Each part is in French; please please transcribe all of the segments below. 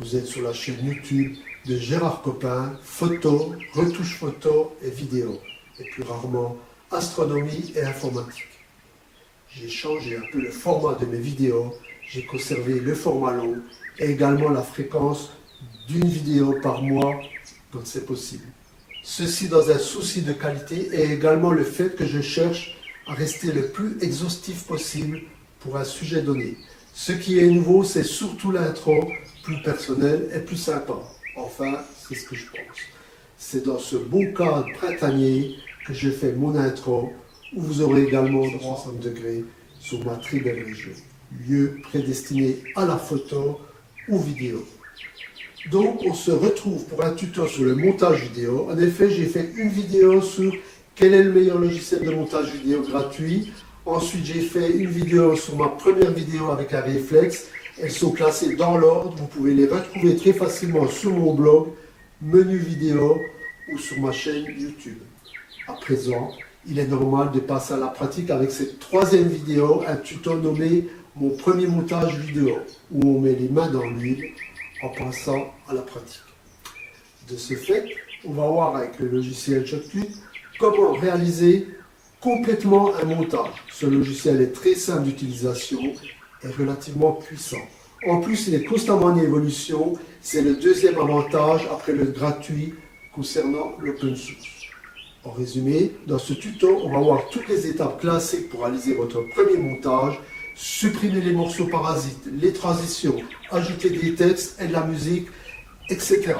Vous êtes sur la chaîne YouTube de Gérard Copin, photo, retouche photo et vidéo, et plus rarement astronomie et informatique. J'ai changé un peu le format de mes vidéos, j'ai conservé le format long et également la fréquence d'une vidéo par mois quand c'est possible. Ceci dans un souci de qualité et également le fait que je cherche à rester le plus exhaustif possible pour un sujet donné. Ce qui est nouveau, c'est surtout l'intro, plus personnel et plus sympa. Enfin, c'est ce que je pense. C'est dans ce beau cadre printanier que je fais mon intro, où vous aurez également 360 degrés sur ma très belle région. Lieu prédestiné à la photo ou vidéo. Donc, on se retrouve pour un tuto sur le montage vidéo. En effet, j'ai fait une vidéo sur quel est le meilleur logiciel de montage vidéo gratuit. Ensuite, j'ai fait une vidéo sur ma première vidéo avec un réflexe. Elles sont classées dans l'ordre. Vous pouvez les retrouver très facilement sur mon blog, menu vidéo ou sur ma chaîne YouTube. À présent, il est normal de passer à la pratique avec cette troisième vidéo, un tuto nommé « Mon premier montage vidéo » où on met les mains dans l'huile en passant à la pratique. De ce fait, on va voir avec le logiciel Shotcut comment réaliser complètement un montage. Ce logiciel est très simple d'utilisation et relativement puissant. En plus, il est constamment en évolution. C'est le deuxième avantage après le gratuit concernant l'open source. En résumé, dans ce tuto, on va voir toutes les étapes classiques pour réaliser votre premier montage, supprimer les morceaux parasites, les transitions, ajouter des textes et de la musique, etc.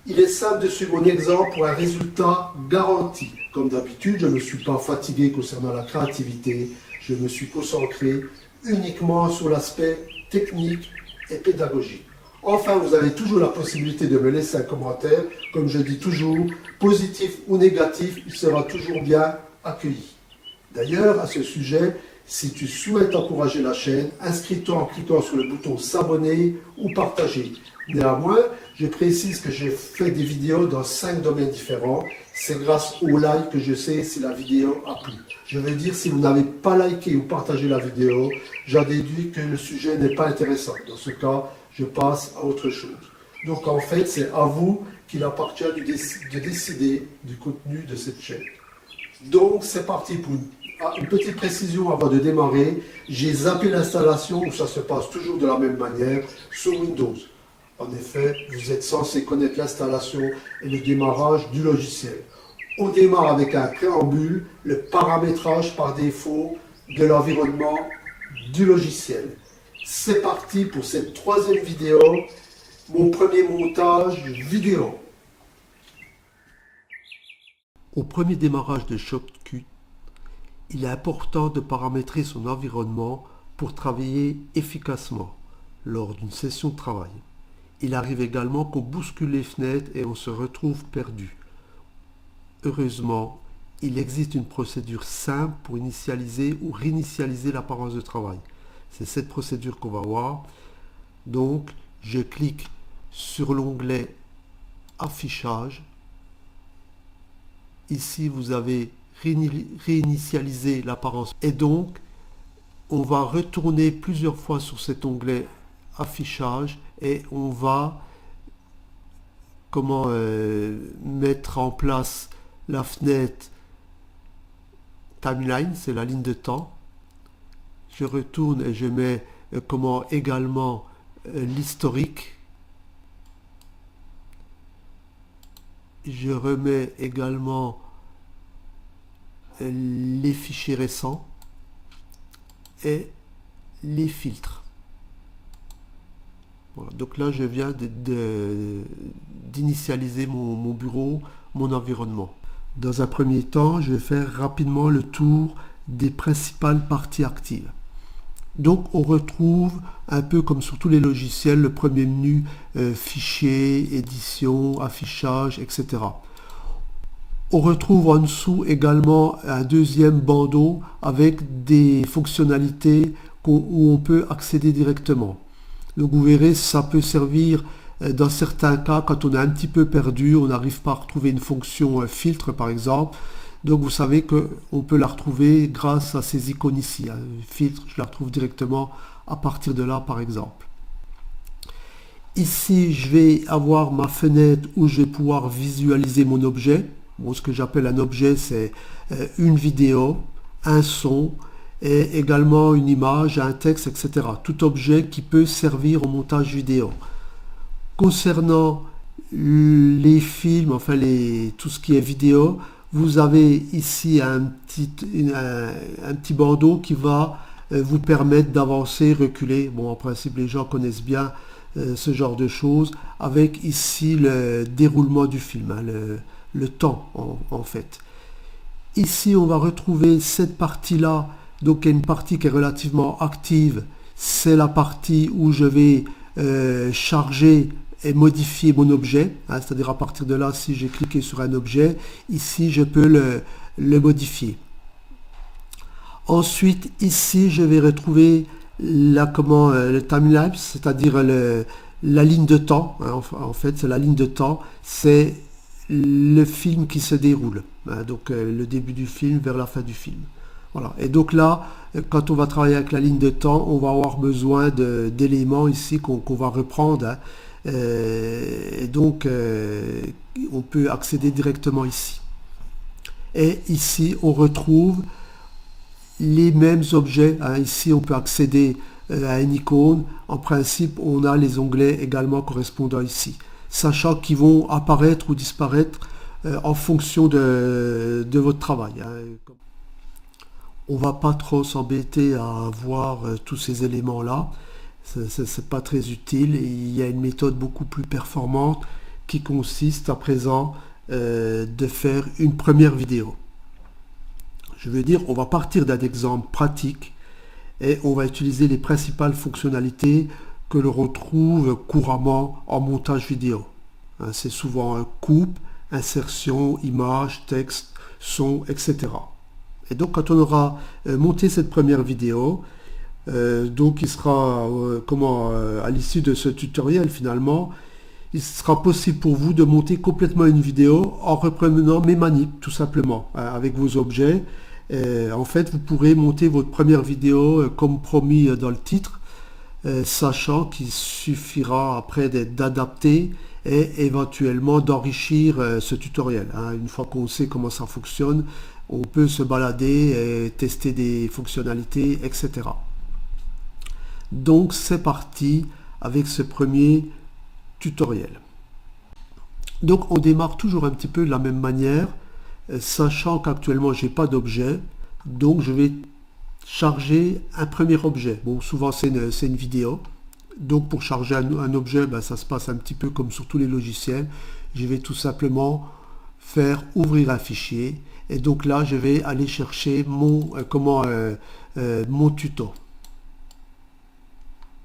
Il est simple de suivre mon exemple pour un résultat garanti. Comme d'habitude, je ne me suis pas fatigué concernant la créativité, je me suis concentré uniquement sur l'aspect technique et pédagogique. Enfin, vous avez toujours la possibilité de me laisser un commentaire. Comme je dis toujours, positif ou négatif, il sera toujours bien accueilli. D'ailleurs, à ce sujet, si tu souhaites encourager la chaîne, inscris-toi en cliquant sur le bouton s'abonner ou partager. Néanmoins, je précise que j'ai fait des vidéos dans 5 domaines différents. C'est grâce au like que je sais si la vidéo a plu. Je veux dire, si vous n'avez pas liké ou partagé la vidéo, j'en déduis que le sujet n'est pas intéressant. Dans ce cas, je passe à autre chose. Donc en fait, c'est à vous qu'il appartient de décider du contenu de cette chaîne. Donc c'est parti pour une petite précision avant de démarrer. J'ai zappé l'installation où ça se passe toujours de la même manière sur Windows. En effet, vous êtes censé connaître l'installation et le démarrage du logiciel. On démarre avec un préambule, le paramétrage par défaut de l'environnement du logiciel. C'est parti pour cette troisième vidéo, mon premier montage vidéo. Au premier démarrage de Shotcut, il est important de paramétrer son environnement pour travailler efficacement lors d'une session de travail. Il arrive également qu'on bouscule les fenêtres et on se retrouve perdu. Heureusement, il existe une procédure simple pour initialiser ou réinitialiser l'apparence de travail. C'est cette procédure qu'on va voir. Donc, je clique sur l'onglet Affichage. Ici, vous avez réinitialisé l'apparence. Et donc, on va retourner plusieurs fois sur cet onglet Affichage et on va mettre en place la fenêtre Timeline, c'est la ligne de temps. Je retourne et je mets également l'historique. Je remets également les fichiers récents et les filtres. Voilà, donc là je viens d'initialiser mon bureau, mon environnement. Dans un premier temps, je vais faire rapidement le tour des principales parties actives. Donc on retrouve un peu comme sur tous les logiciels le premier menu fichier, édition, affichage, etc. On retrouve en dessous également un deuxième bandeau avec des fonctionnalités où on peut accéder directement. Donc vous verrez, ça peut servir dans certains cas quand on est un petit peu perdu, on n'arrive pas à retrouver une fonction filtre par exemple. Donc vous savez qu'on peut la retrouver grâce à ces icônes ici. Filtre, je la retrouve directement à partir de là par exemple. Ici, je vais avoir ma fenêtre où je vais pouvoir visualiser mon objet. Bon, ce que j'appelle un objet, c'est une vidéo, un son, et également une image, un texte, etc. Tout objet qui peut servir au montage vidéo. Concernant les films, enfin tout ce qui est vidéo, vous avez ici un petit bandeau qui va vous permettre d'avancer, reculer. Bon, en principe, les gens connaissent bien ce genre de choses, avec ici le déroulement du film, hein, le temps en fait. Ici, on va retrouver cette partie-là, donc il y a une partie qui est relativement active, c'est la partie où je vais charger et modifier mon objet, hein, c'est-à-dire à partir de là, si j'ai cliqué sur un objet, ici je peux le modifier. Ensuite, ici, je vais retrouver le timelapse, c'est-à-dire la ligne de temps. Hein, en fait, c'est la ligne de temps, c'est le film qui se déroule. Hein, donc, le début du film vers la fin du film. Voilà. Et donc là, quand on va travailler avec la ligne de temps, on va avoir besoin d'éléments ici qu'on va reprendre. Hein. Et donc, on peut accéder directement ici. Et ici, on retrouve les mêmes objets. Hein. Ici, on peut accéder à une icône. En principe, on a les onglets également correspondant ici, sachant qu'ils vont apparaître ou disparaître en fonction de votre travail. Hein. On va pas trop s'embêter à voir tous ces éléments-là. C'est pas très utile. Il y a une méthode beaucoup plus performante qui consiste à présent de faire une première vidéo. Je veux dire, on va partir d'un exemple pratique et on va utiliser les principales fonctionnalités que l'on retrouve couramment en montage vidéo. Hein, c'est souvent coupe, insertion, image, texte, son, etc. Et donc quand on aura monté cette première vidéo, donc il sera à l'issue de ce tutoriel finalement, il sera possible pour vous de monter complètement une vidéo en reprenant mes manips tout simplement, avec vos objets. En fait, vous pourrez monter votre première vidéo comme promis dans le titre, sachant qu'il suffira après d'adapter et éventuellement d'enrichir ce tutoriel. Hein. Une fois qu'on sait comment ça fonctionne, on peut se balader et tester des fonctionnalités, etc. Donc c'est parti avec ce premier tutoriel. Donc on démarre toujours un petit peu de la même manière, sachant qu'actuellement j'ai pas d'objet, donc je vais charger un premier objet. Bon, souvent c'est une vidéo, donc pour charger un objet, ben, ça se passe un petit peu comme sur tous les logiciels. Je vais tout simplement faire ouvrir un fichier, et donc là je vais aller chercher mon tuto.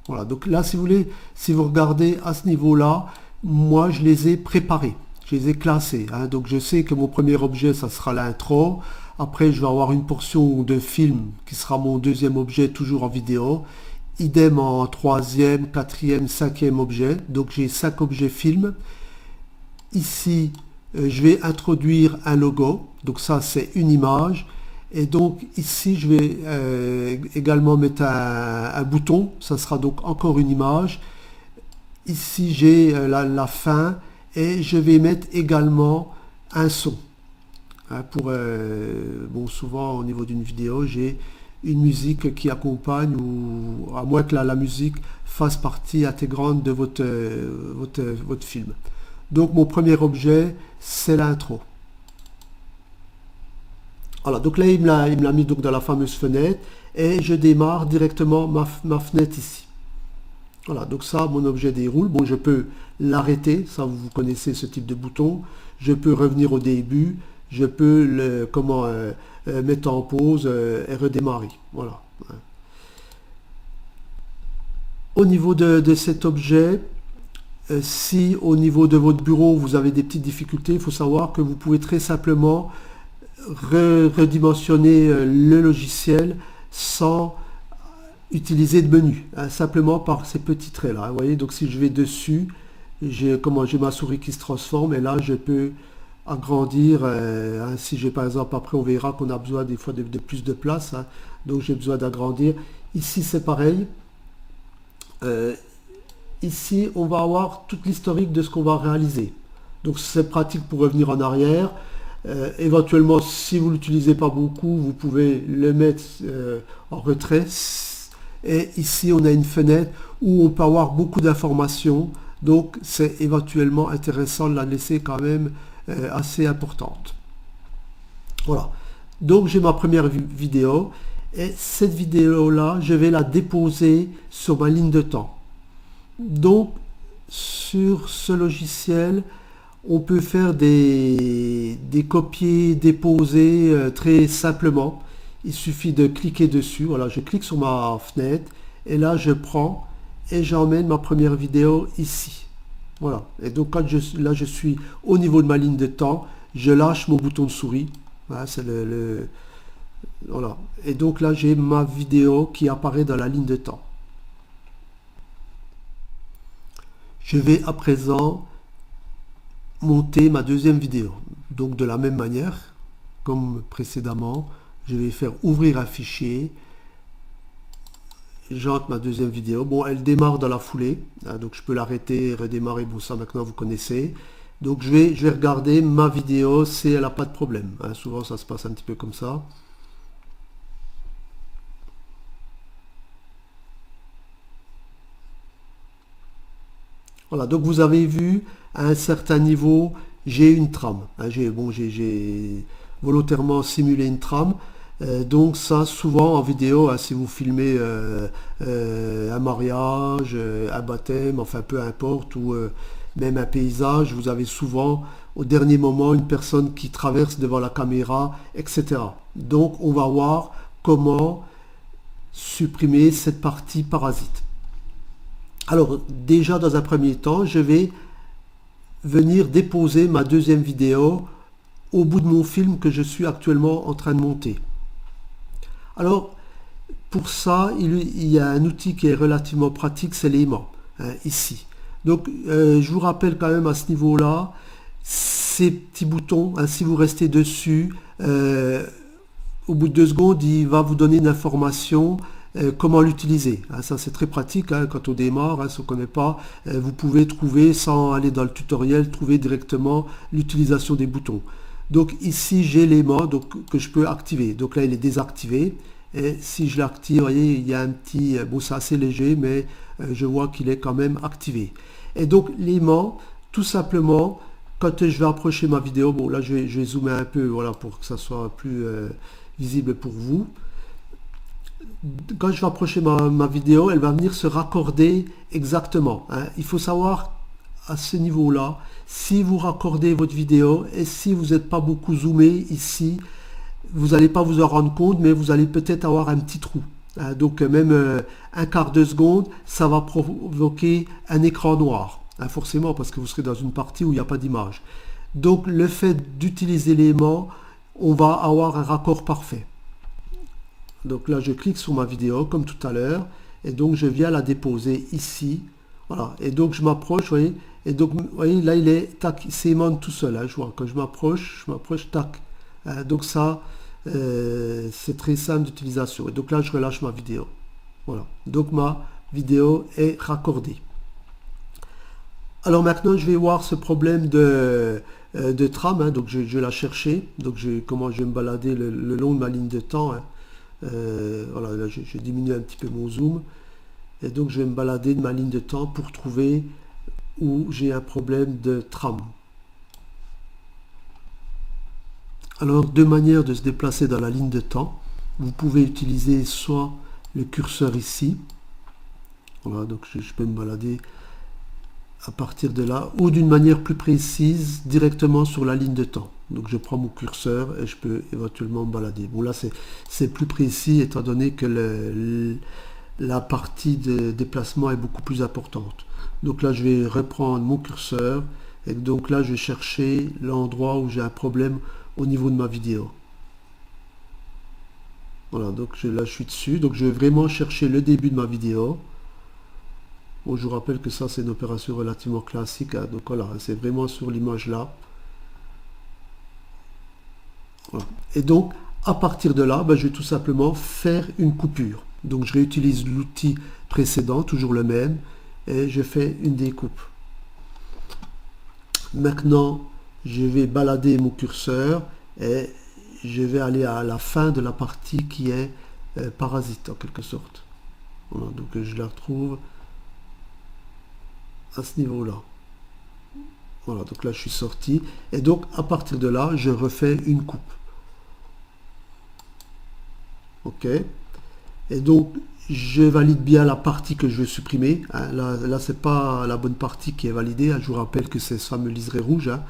Voilà, donc là si vous voulez, si vous regardez à ce niveau-là, moi je les ai préparés, je les ai classés. Hein. Donc je sais que mon premier objet, ça sera l'intro. Après je vais avoir une portion de film qui sera mon deuxième objet, toujours en vidéo. Idem en troisième, quatrième, cinquième objet. Donc j'ai 5 objets film. Ici, je vais introduire un logo. Donc ça c'est une image. Et donc ici je vais également mettre un bouton, ça sera donc encore une image. Ici j'ai la fin et je vais mettre également un son. Hein, bon, souvent au niveau d'une vidéo j'ai une musique qui accompagne, ou à moins que la musique fasse partie intégrante de votre film. Donc mon premier objet c'est l'intro. Voilà, donc là il me l'a mis donc dans la fameuse fenêtre et je démarre directement ma fenêtre ici. Voilà, donc ça, mon objet déroule. Bon, je peux l'arrêter, ça vous connaissez ce type de bouton. Je peux revenir au début, je peux mettre en pause et redémarrer. Voilà. Au niveau de cet objet, si au niveau de votre bureau vous avez des petites difficultés, il faut savoir que vous pouvez très simplement redimensionner le logiciel sans utiliser de menu, hein, simplement par ces petits traits là. Vous voyez, donc si je vais dessus, j'ai ma souris qui se transforme et là je peux agrandir. Hein, si j'ai par exemple, après on verra qu'on a besoin des fois de plus de place, hein, donc j'ai besoin d'agrandir. Ici c'est pareil. ici, on va avoir toute l'historique de ce qu'on va réaliser. Donc c'est pratique pour revenir en arrière. Éventuellement, si vous ne l'utilisez pas beaucoup, vous pouvez le mettre en retrait. Et ici, on a une fenêtre où on peut avoir beaucoup d'informations. Donc c'est éventuellement intéressant de la laisser quand même assez importante. Voilà. Donc j'ai ma première vidéo. Et cette vidéo-là, je vais la déposer sur ma ligne de temps. Donc, sur ce logiciel, on peut faire des copier, déposer très simplement. Il suffit de cliquer dessus. Voilà, je clique sur ma fenêtre et là, je prends et j'emmène ma première vidéo ici. Voilà. Et donc, quand là, je suis au niveau de ma ligne de temps, je lâche mon bouton de souris. Voilà, c'est voilà. Et donc là, j'ai ma vidéo qui apparaît dans la ligne de temps. Je vais à présent monter ma deuxième vidéo. Donc de la même manière, comme précédemment, je vais faire ouvrir un fichier. J'entre ma deuxième vidéo. Bon, elle démarre dans la foulée, hein, donc je peux l'arrêter, redémarrer. Bon, ça maintenant vous connaissez. Donc je vais regarder ma vidéo si elle n'a pas de problème. Hein, souvent ça se passe un petit peu comme ça. Voilà, donc vous avez vu, à un certain niveau, j'ai une trame. Hein, j'ai volontairement simulé une trame. Donc ça, souvent en vidéo, hein, si vous filmez un mariage, un baptême, enfin peu importe, ou même un paysage, vous avez souvent au dernier moment une personne qui traverse devant la caméra, etc. Donc on va voir comment supprimer cette partie parasite. Alors déjà dans un premier temps, je vais venir déposer ma deuxième vidéo au bout de mon film que je suis actuellement en train de monter. Alors pour ça, il y a un outil qui est relativement pratique, c'est l'aimant, hein, ici. Donc je vous rappelle quand même à ce niveau-là, ces petits boutons, hein, si vous restez dessus, au bout de 2 secondes, il va vous donner une information comment l'utiliser. Hein, ça c'est très pratique, hein, quand on démarre, hein, si on ne connaît pas, vous pouvez trouver, sans aller dans le tutoriel, trouver directement l'utilisation des boutons. Donc ici j'ai l'aimant que je peux activer. Donc là il est désactivé. Et si je l'active, vous voyez, il y a un petit... Bon, c'est assez léger, mais je vois qu'il est quand même activé. Et donc l'aimant, tout simplement, quand je vais approcher ma vidéo, bon là je vais zoomer un peu, voilà, pour que ça soit plus visible pour vous. Quand je vais approcher ma vidéo, elle va venir se raccorder exactement. Hein. Il faut savoir à ce niveau-là, si vous raccordez votre vidéo et si vous n'êtes pas beaucoup zoomé ici, vous n'allez pas vous en rendre compte, mais vous allez peut-être avoir un petit trou. Hein. Donc même un quart de seconde, ça va provoquer un écran noir. Hein, forcément, parce que vous serez dans une partie où il n'y a pas d'image. Donc le fait d'utiliser l'aimant, on va avoir un raccord parfait. Donc là, je clique sur ma vidéo, comme tout à l'heure, et donc je viens la déposer ici. Voilà, et donc je m'approche, vous voyez, et donc, vous voyez, là, il est, tac, il s'aimante tout seul. Hein, je vois, quand je m'approche, tac. Hein, donc ça, c'est très simple d'utilisation. Et donc là, je relâche ma vidéo. Voilà, donc ma vidéo est raccordée. Alors maintenant, je vais voir ce problème de trame. Hein, donc je vais la chercher. Donc comment je vais me balader le long de ma ligne de temps. Hein. Voilà, là je diminue un petit peu mon zoom et donc je vais me balader de ma ligne de temps pour trouver où j'ai un problème de trame. Alors deux manières de se déplacer dans la ligne de temps. Vous pouvez utiliser soit le curseur ici, voilà, donc je peux me balader à partir de là, ou d'une manière plus précise directement sur la ligne de temps. Donc je prends mon curseur et je peux éventuellement me balader. Bon là c'est plus précis étant donné que la partie de déplacement est beaucoup plus importante. Donc là je vais reprendre mon curseur et donc là je vais chercher l'endroit où j'ai un problème au niveau de ma vidéo. Voilà, donc là je suis dessus, donc je vais vraiment chercher le début de ma vidéo. Bon, je vous rappelle que ça c'est une opération relativement classique, hein, donc voilà, c'est vraiment sur l'image là. Voilà. Et donc, à partir de là, je vais tout simplement faire une coupure. Donc, je réutilise l'outil précédent, toujours le même. et je fais une découpe. Maintenant, je vais balader mon curseur et je vais aller à la fin de la partie qui est parasite en quelque sorte. Voilà, donc je la retrouve à ce niveau-là. Voilà, donc là je suis sorti. Et donc à partir de là, je refais une coupe. Ok. Et donc je valide bien la partie que je veux supprimer. Hein. Là c'est pas la bonne partie qui est validée. Hein. Je vous rappelle que c'est ce fameux liseré rouge. Hein.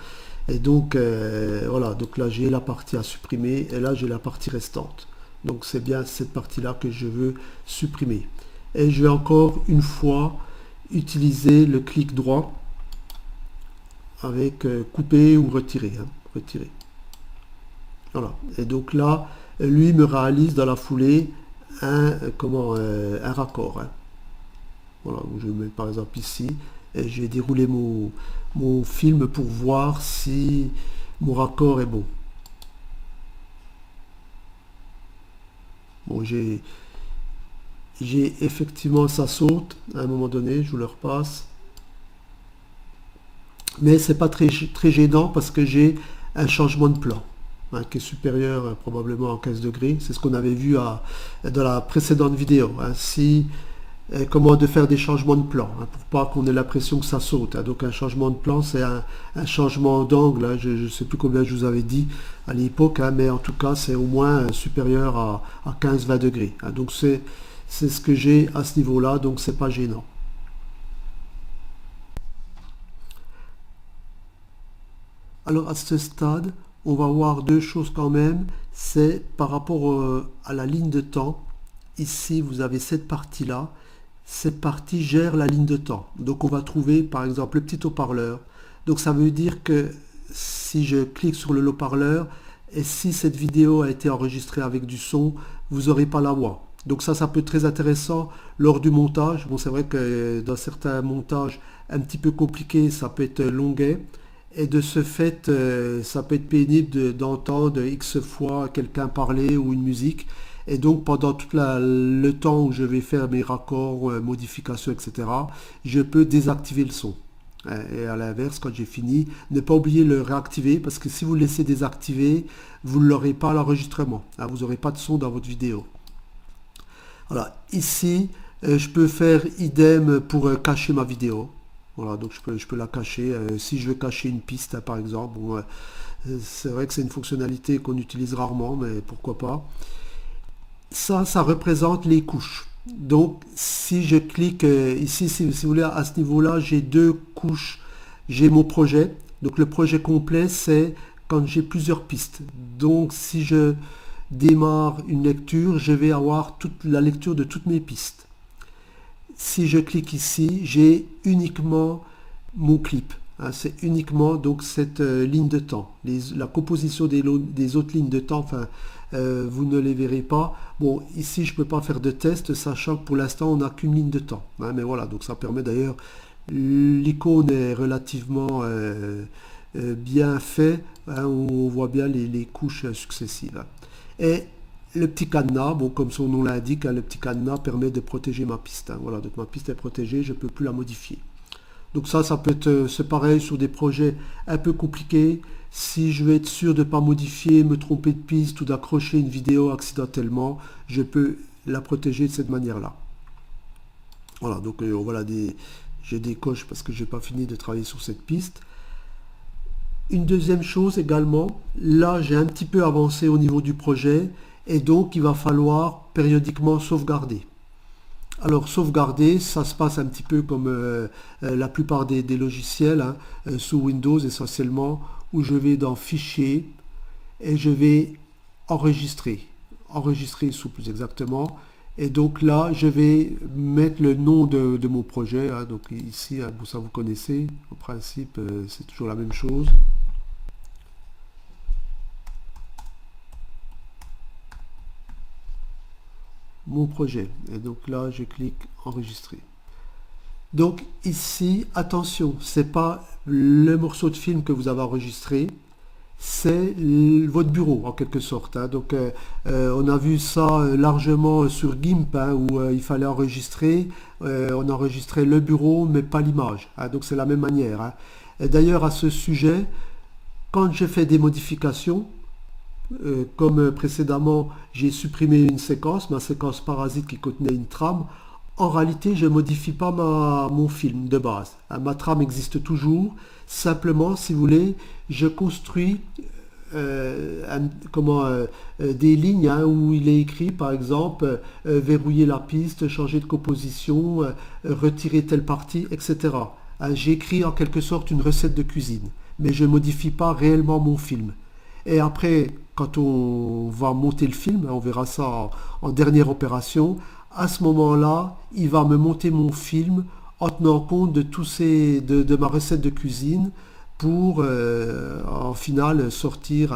Et donc voilà, donc là j'ai la partie à supprimer et là j'ai la partie restante. Donc c'est bien cette partie-là que je veux supprimer. Et je vais encore une fois utiliser le clic droit avec couper ou retirer. Hein, retirer. Voilà. Et donc là, lui me réalise dans la foulée un raccord. Hein. Voilà, je mets par exemple ici et je vais dérouler mon film pour voir si mon raccord est bon. Bon, j'ai effectivement, ça saute à un moment donné, je vous le repasse. Mais c'est pas très gênant parce que j'ai un changement de plan. Hein, qui est supérieur probablement à 15 degrés. C'est ce qu'on avait vu dans la précédente vidéo. Hein, comment de faire des changements de plan, hein, pour pas qu'on ait l'impression que ça saute. Hein. Donc un changement de plan, c'est un changement d'angle. Hein, je ne sais plus combien je vous avais dit à l'époque, hein, mais en tout cas c'est au moins supérieur à 15-20 degrés. Hein. Donc c'est ce que j'ai à ce niveau-là, donc c'est pas gênant. Alors à ce stade, on va voir deux choses quand même. C'est par rapport à la ligne de temps. Ici, vous avez cette partie-là. Cette partie gère la ligne de temps. Donc on va trouver par exemple le petit haut-parleur. Donc ça veut dire que si je clique sur le haut-parleur et si cette vidéo a été enregistrée avec du son, vous n'aurez pas la voix. Donc ça peut être très intéressant lors du montage. Bon, c'est vrai que dans certains montages un petit peu compliqués, ça peut être longuet. Et de ce fait, ça peut être pénible d'entendre X fois quelqu'un parler ou une musique. Et donc pendant tout le temps où je vais faire mes raccords, modifications, etc., je peux désactiver le son. Et à l'inverse, quand j'ai fini, ne pas oublier de le réactiver parce que si vous le laissez désactiver, vous ne l'aurez pas à l'enregistrement. Hein, vous n'aurez pas de son dans votre vidéo. Voilà, ici, je peux faire idem pour cacher ma vidéo. Voilà, donc je peux la cacher. Si je veux cacher une piste, par exemple, bon, c'est vrai que c'est une fonctionnalité qu'on utilise rarement, mais pourquoi pas. Ça représente les couches. Donc, si je clique ici, si vous voulez, à ce niveau-là, j'ai deux couches. J'ai mon projet. Donc, le projet complet, c'est quand j'ai plusieurs pistes. Donc, si je démarre une lecture, je vais avoir toute la lecture de toutes mes pistes. Si je clique ici, j'ai uniquement mon clip. Hein, c'est uniquement donc cette ligne de temps. La composition des autres lignes de temps, enfin, vous ne les verrez pas. Bon, ici, je ne peux pas faire de test, sachant que pour l'instant, on n'a qu'une ligne de temps. Hein, mais voilà, donc ça permet d'ailleurs, l'icône est relativement bien fait. Hein, on voit bien les couches successives. Et le petit cadenas, bon, comme son nom l'indique, hein, le petit cadenas permet de protéger ma piste. Hein, voilà, donc ma piste est protégée, je ne peux plus la modifier. Donc ça peut être c'est pareil sur des projets un peu compliqués. Si je veux être sûr de ne pas modifier, me tromper de piste ou d'accrocher une vidéo accidentellement, je peux la protéger de cette manière-là. Voilà, donc voilà, j'ai des coches parce que je n'ai pas fini de travailler sur cette piste. Une deuxième chose également, là j'ai un petit peu avancé au niveau du projet et donc il va falloir périodiquement sauvegarder. Alors sauvegarder, ça se passe un petit peu comme la plupart des logiciels, hein, sous Windows essentiellement, où je vais dans Fichier et je vais enregistrer sous plus exactement. Et donc là, je vais mettre le nom de mon projet. Hein, donc ici, hein, ça vous connaissez, en principe, c'est toujours la même chose. Mon projet. Et donc là, je clique enregistrer. Donc ici, attention, c'est pas le morceau de film que vous avez enregistré, c'est votre bureau en quelque sorte, hein. Donc on a vu ça largement sur GIMP, hein, où il fallait enregistrer. On enregistrait le bureau mais pas l'image, hein. Donc c'est la même manière, hein. Et d'ailleurs à ce sujet, quand j'ai fait des modifications, comme précédemment j'ai supprimé une séquence, ma séquence parasite qui contenait une trame, en réalité je ne modifie pas mon film de base, hein. Ma trame existe toujours, simplement si vous voulez, je construis des lignes, hein, où il est écrit par exemple verrouiller la piste, changer de composition, retirer telle partie, etc. Hein, j'écris en quelque sorte une recette de cuisine, mais je ne modifie pas réellement mon film. Et après, quand on va monter le film, on verra ça en dernière opération, à ce moment-là, il va me monter mon film en tenant compte de de ma recette de cuisine pour en finale sortir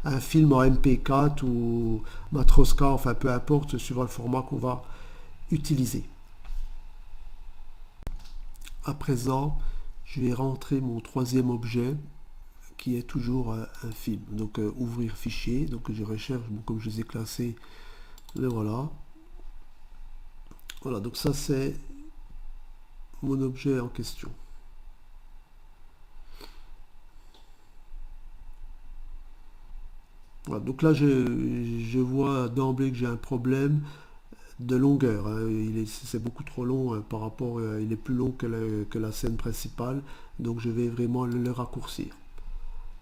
un film en MP4 ou Matroska, enfin peu importe, suivant le format qu'on va utiliser. À présent, je vais rentrer mon troisième objet qui est toujours un film. Donc ouvrir fichier, donc je recherche, bon, comme je les ai classés, le voilà. Voilà, donc ça c'est mon objet en question. Voilà, donc là je vois d'emblée que j'ai un problème de longueur, hein. C'est beaucoup trop long, hein, par rapport, il est plus long que la scène principale, donc je vais vraiment le raccourcir.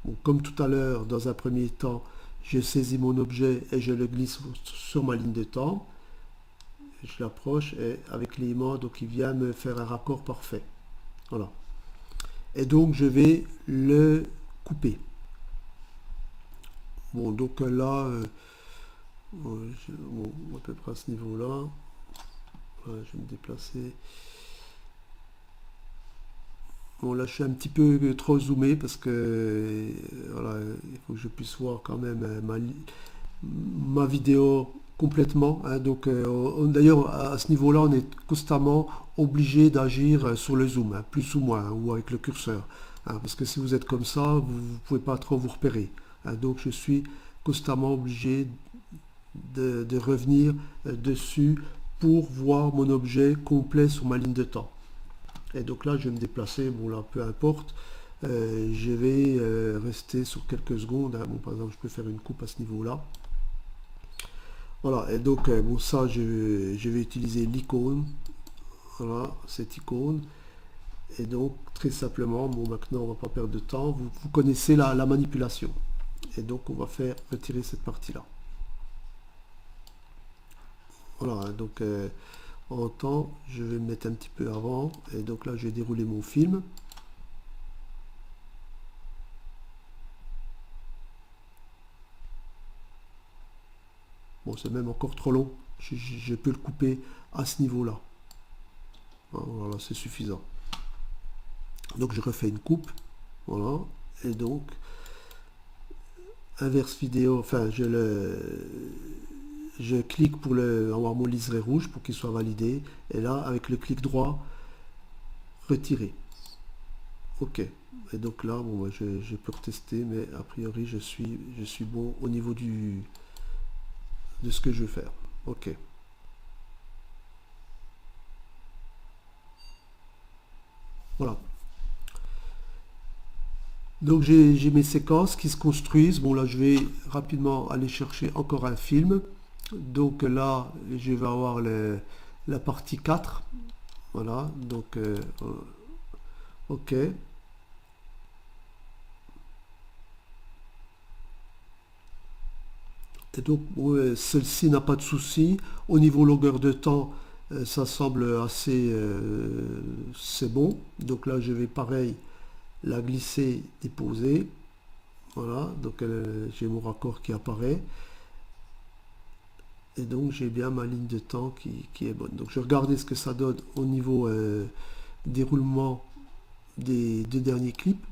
Bon, comme tout à l'heure, dans un premier temps, je saisis mon objet et je le glisse sur ma ligne de temps. Je l'approche et avec l'aimant, donc il vient me faire un raccord parfait. Voilà. Et donc je vais le couper. Bon, donc là, bon, à peu près à ce niveau-là, voilà, je vais me déplacer. Bon, là je suis un petit peu trop zoomé parce que voilà, il faut que je puisse voir quand même ma vidéo complètement, hein. Donc d'ailleurs à ce niveau-là, on est constamment obligé d'agir sur le zoom, hein, plus ou moins, hein, ou avec le curseur, hein, parce que si vous êtes comme ça, vous ne pouvez pas trop vous repérer, hein. Donc je suis constamment obligé de revenir dessus pour voir mon objet complet sur ma ligne de temps. Et donc là, je vais me déplacer, bon là, peu importe. Je vais rester sur quelques secondes, hein. Bon, par exemple, je peux faire une coupe à ce niveau-là. Voilà, et donc bon, ça, je vais utiliser l'icône. Voilà, cette icône. Et donc, très simplement, bon, maintenant, on ne va pas perdre de temps. Vous connaissez la manipulation. Et donc, on va faire retirer cette partie-là. Voilà, hein, donc en temps, je vais me mettre un petit peu avant. Et donc là, je vais dérouler mon film. Bon, c'est même encore trop long. Je peux le couper à ce niveau-là. Voilà, c'est suffisant. Donc je refais une coupe. Voilà. Et donc, inverse vidéo, enfin, je clique pour avoir mon liseré rouge pour qu'il soit validé. Et là, avec le clic droit, retirer. OK. Et donc là, bon, je peux retester, mais a priori, je suis bon au niveau de ce que je veux faire. OK. Voilà. Donc j'ai mes séquences qui se construisent. Bon là je vais rapidement aller chercher encore un film. Donc là je vais avoir la partie 4. Voilà. Donc OK. Et donc ouais, celle-ci n'a pas de souci. Au niveau longueur de temps, ça semble assez c'est bon. Donc là je vais pareil la glisser, déposer. Voilà, donc j'ai mon raccord qui apparaît. Et donc j'ai bien ma ligne de temps qui est bonne. Donc je vais regarder ce que ça donne au niveau déroulement des deux derniers clips.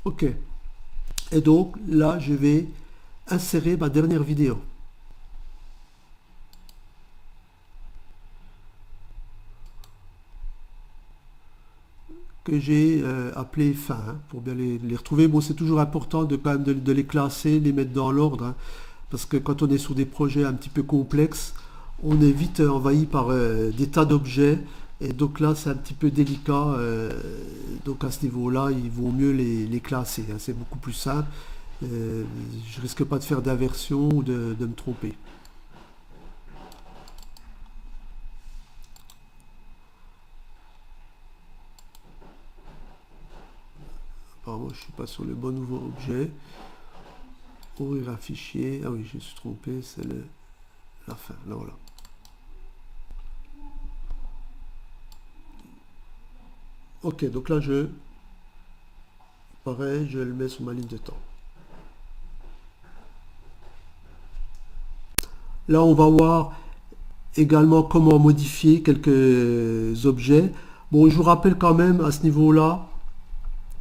OK. Et donc là je vais insérer ma dernière vidéo. Que j'ai appelé fin, hein, pour bien les retrouver. Bon, c'est toujours important de quand même de les classer, les mettre dans l'ordre, hein, parce que quand on est sur des projets un petit peu complexes, on est vite envahi par des tas d'objets, et donc là c'est un petit peu délicat, donc à ce niveau-là il vaut mieux les classer, hein, c'est beaucoup plus simple, je risque pas de faire d'inversion ou de me tromper. Apparemment je suis pas sur le bon nouveau objet. Ouvrir un fichier, ah oui je me suis trompé, c'est la fin, là voilà. Ok, donc là pareil, je le mets sur ma ligne de temps. Là on va voir également comment modifier quelques objets. Bon, je vous rappelle quand même à ce niveau-là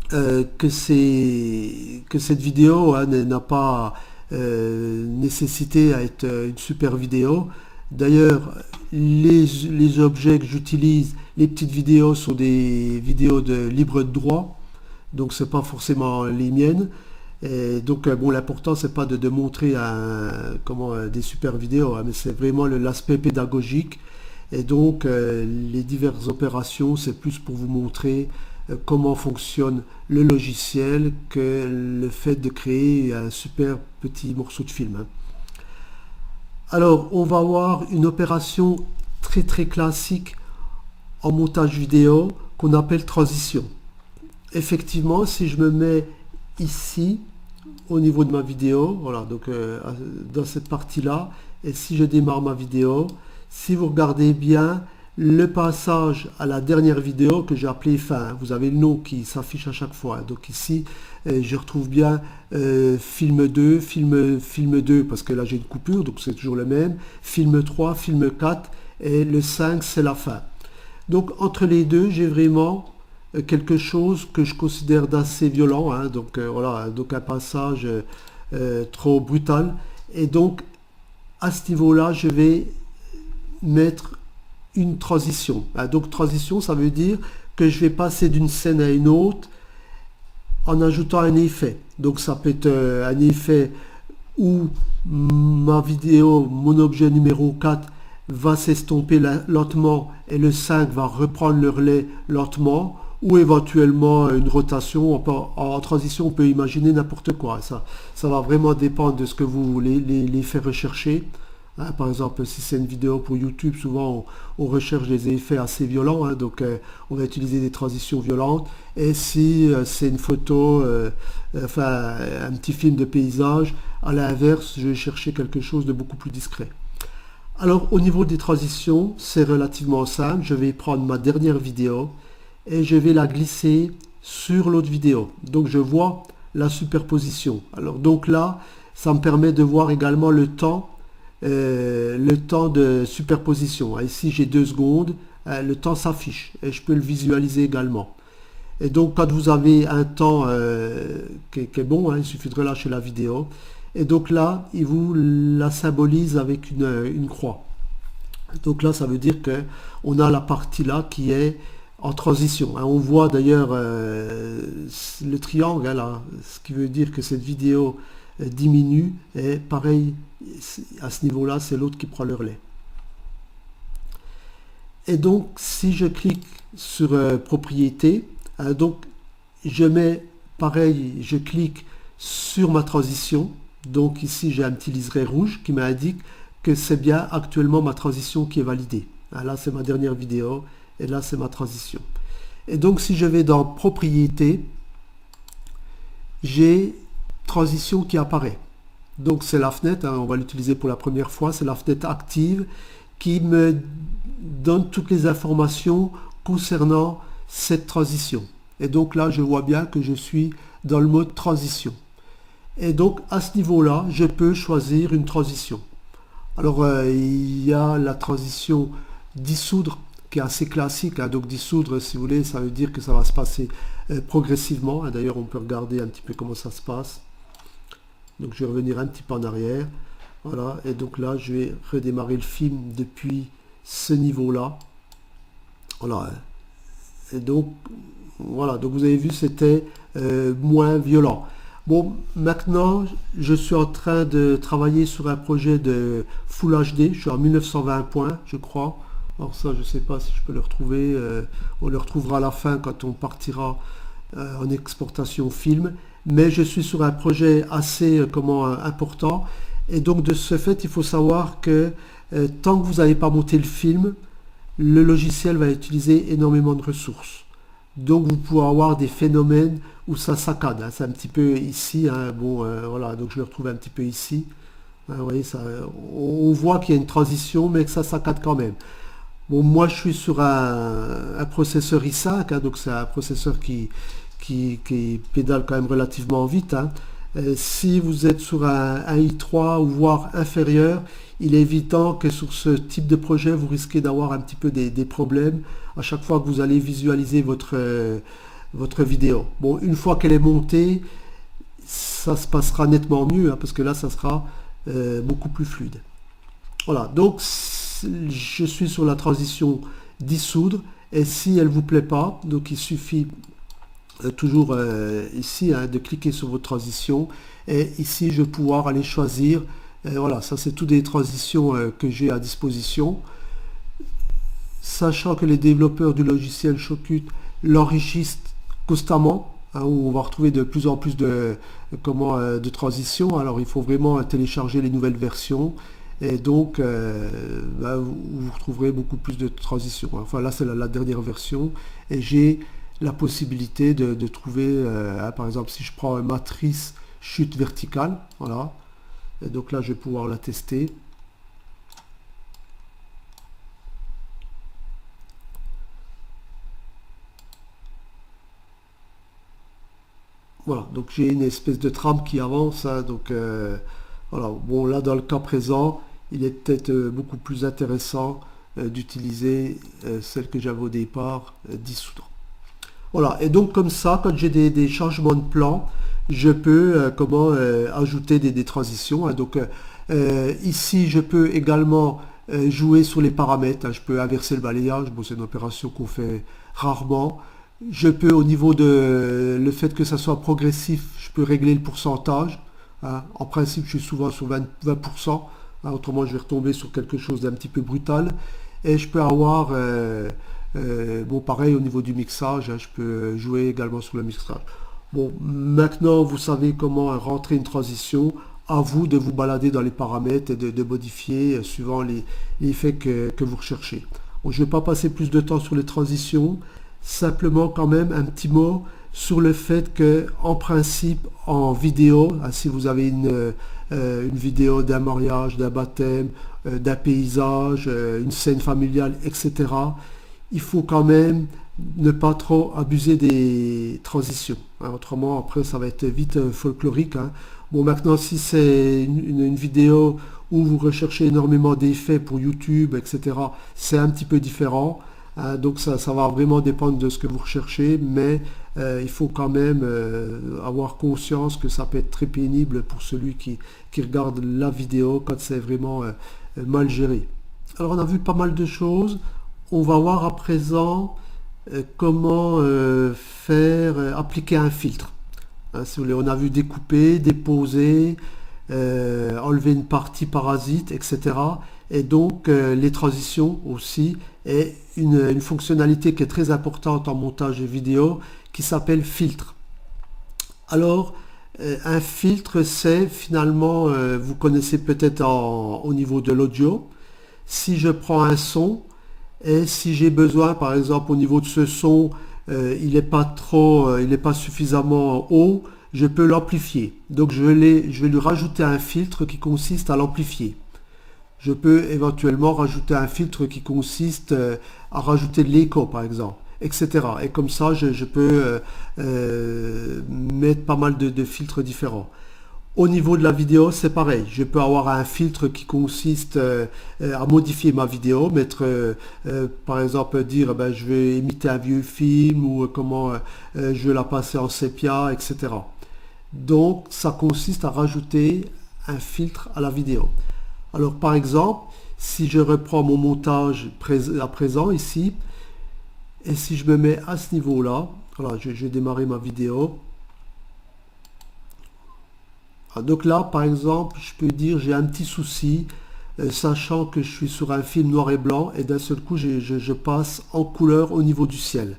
que cette vidéo, hein, n'a pas nécessité à être une super vidéo. D'ailleurs, les objets que j'utilise, les petites vidéos, sont des vidéos de libre droit, donc c'est pas forcément les miennes. Et donc bon, l'important c'est pas de montrer des super vidéos, hein, mais c'est vraiment l'aspect pédagogique. Et donc les diverses opérations, c'est plus pour vous montrer comment fonctionne le logiciel que le fait de créer un super petit morceau de film, hein. Alors on va voir une opération très classique en montage vidéo qu'on appelle transition. Effectivement, si je me mets ici au niveau de ma vidéo, voilà, donc dans cette partie là, et si je démarre ma vidéo, si vous regardez bien le passage à la dernière vidéo que j'ai appelé fin, vous avez le nom qui s'affiche à chaque fois, donc ici je retrouve bien film 2, film 2, parce que là j'ai une coupure, donc c'est toujours le même, film 3, film 4, et le 5 c'est la fin. Donc entre les deux, j'ai vraiment quelque chose que je considère d'assez violent, hein, donc voilà, donc un passage trop brutal, et donc à ce niveau-là, je vais mettre une transition. Donc transition, ça veut dire que je vais passer d'une scène à une autre en ajoutant un effet. Donc ça peut être un effet où ma vidéo, mon objet numéro 4 va s'estomper lentement et le 5 va reprendre le relais lentement, ou éventuellement une rotation. En transition on peut imaginer n'importe quoi, ça va vraiment dépendre de ce que vous voulez les faire rechercher, hein. Par exemple, si c'est une vidéo pour YouTube, souvent on recherche des effets assez violents, hein, donc on va utiliser des transitions violentes. Et si c'est une photo, enfin un petit film de paysage, à l'inverse, je vais chercher quelque chose de beaucoup plus discret. Alors au niveau des transitions, c'est relativement simple. Je vais prendre ma dernière vidéo et je vais la glisser sur l'autre vidéo. Donc je vois la superposition. Alors donc là, ça me permet de voir également le temps de superposition. Ici j'ai 2 secondes, le temps s'affiche et je peux le visualiser également. Et donc quand vous avez un temps qui est bon, hein, il suffit de relâcher la vidéo. Et donc là, il vous la symbolise avec une croix. Donc là, ça veut dire que on a la partie là qui est en transition, hein. On voit d'ailleurs le triangle, hein, là, ce qui veut dire que cette vidéo diminue, et pareil, à ce niveau-là, c'est l'autre qui prend le relais. Et donc, si je clique sur propriétés, hein, donc je mets, pareil, je clique sur ma transition. Donc ici, j'ai un petit liseré rouge qui m'indique que c'est bien actuellement ma transition qui est validée. Là, c'est ma dernière vidéo et là, c'est ma transition. Et donc, si je vais dans propriétés, j'ai transition qui apparaît. Donc, c'est la fenêtre, hein, on va l'utiliser pour la première fois, c'est la fenêtre active qui me donne toutes les informations concernant cette transition. Et donc là, je vois bien que je suis dans le mode transition. Et donc à ce niveau-là, je peux choisir une transition. Alors il y a la transition dissoudre qui est assez classique, hein. Donc dissoudre, si vous voulez, ça veut dire que ça va se passer progressivement, hein. D'ailleurs on peut regarder un petit peu comment ça se passe. Donc je vais revenir un petit peu en arrière. Voilà, et donc là je vais redémarrer le film depuis ce niveau-là. Voilà. Et donc voilà, donc vous avez vu, c'était moins violent. Bon, maintenant je suis en train de travailler sur un projet de Full HD. Je suis en 1920 points, je crois. Alors ça, je ne sais pas si je peux le retrouver. On le retrouvera à la fin quand on partira en exportation film. Mais je suis sur un projet assez important. Et donc de ce fait, il faut savoir que tant que vous n'avez pas monté le film, le logiciel va utiliser énormément de ressources. Donc vous pouvez avoir des phénomènes où ça saccade. Hein. C'est un petit peu ici. Hein. Bon, voilà, donc je le retrouve un petit peu ici. Hein, vous voyez, ça, on voit qu'il y a une transition, mais que ça saccade quand même. Bon, moi je suis sur un processeur i5, hein, donc c'est un processeur qui pédale quand même relativement vite. Hein. Si vous êtes sur un i3 ou voire inférieur, il est évident que sur ce type de projet, vous risquez d'avoir un petit peu des problèmes à chaque fois que vous allez visualiser votre vidéo. Bon, une fois qu'elle est montée, ça se passera nettement mieux, hein, parce que là, ça sera beaucoup plus fluide. Voilà, donc je suis sur la transition dissoudre, et si elle ne vous plaît pas, donc il suffit toujours ici hein, de cliquer sur votre transition, et ici je vais pouvoir aller choisir. Voilà, ça c'est toutes des transitions que j'ai à disposition, sachant que les développeurs du logiciel Shotcut l'enrichissent constamment, hein, où on va retrouver de plus en plus de transitions. Alors il faut vraiment télécharger les nouvelles versions, et donc vous retrouverez beaucoup plus de transitions. Enfin là c'est la dernière version, et j'ai la possibilité de trouver, par exemple si je prends une matrice chute verticale, voilà, et donc là je vais pouvoir la tester. Voilà, donc j'ai une espèce de trame qui avance, hein, donc voilà. Bon, là dans le cas présent, il est peut-être beaucoup plus intéressant d'utiliser celle que j'avais au départ, dissoudre. Voilà, et donc comme ça, quand j'ai des changements de plan, je peux ajouter des transitions. Hein. Donc ici, je peux également jouer sur les paramètres. Hein. Je peux inverser le balayage. Bon, c'est une opération qu'on fait rarement. Je peux, au niveau de le fait que ça soit progressif, je peux régler le pourcentage. Hein. En principe, je suis souvent sur 20%. Hein. Autrement, je vais retomber sur quelque chose d'un petit peu brutal. Et je peux avoir... bon, pareil au niveau du mixage, hein, je peux jouer également sur le mixage. Bon, maintenant vous savez comment rentrer une transition. À vous de vous balader dans les paramètres et de modifier suivant les effets que vous recherchez. Bon, je ne vais pas passer plus de temps sur les transitions. Simplement quand même un petit mot sur le fait que en principe en vidéo, hein, si vous avez une vidéo d'un mariage, d'un baptême, d'un paysage, une scène familiale, etc., il faut quand même ne pas trop abuser des transitions. Hein. Autrement, après, ça va être vite folklorique. Hein. Bon, maintenant, si c'est une vidéo où vous recherchez énormément d'effets pour YouTube, etc., c'est un petit peu différent. Hein. Donc, ça va vraiment dépendre de ce que vous recherchez, mais il faut quand même avoir conscience que ça peut être très pénible pour celui qui regarde la vidéo quand c'est vraiment mal géré. Alors, on a vu pas mal de choses. On va voir à présent comment appliquer un filtre. Hein, si vous voulez, on a vu découper, déposer, enlever une partie parasite, etc. Et donc les transitions aussi, et une fonctionnalité qui est très importante en montage vidéo qui s'appelle filtre. Alors, un filtre, c'est finalement, vous connaissez peut-être au niveau de l'audio. Si je prends un son, et si j'ai besoin, par exemple, au niveau de ce son, il n'est pas suffisamment haut, je peux l'amplifier. Donc je vais lui rajouter un filtre qui consiste à l'amplifier. Je peux éventuellement rajouter un filtre qui consiste à rajouter de l'écho, par exemple, etc. Et comme ça, je peux mettre pas mal de filtres différents. Au niveau de la vidéo, c'est pareil. Je peux avoir un filtre qui consiste à modifier ma vidéo, par exemple, dire je vais imiter un vieux film ou comment je vais la passer en sépia, etc. Donc ça consiste à rajouter un filtre à la vidéo. Alors par exemple, si je reprends mon montage à présent ici, et si je me mets à ce niveau-là, voilà, je vais démarrer ma vidéo. Donc là, par exemple, je peux dire j'ai un petit souci, sachant que je suis sur un film noir et blanc, et d'un seul coup, je passe en couleur au niveau du ciel.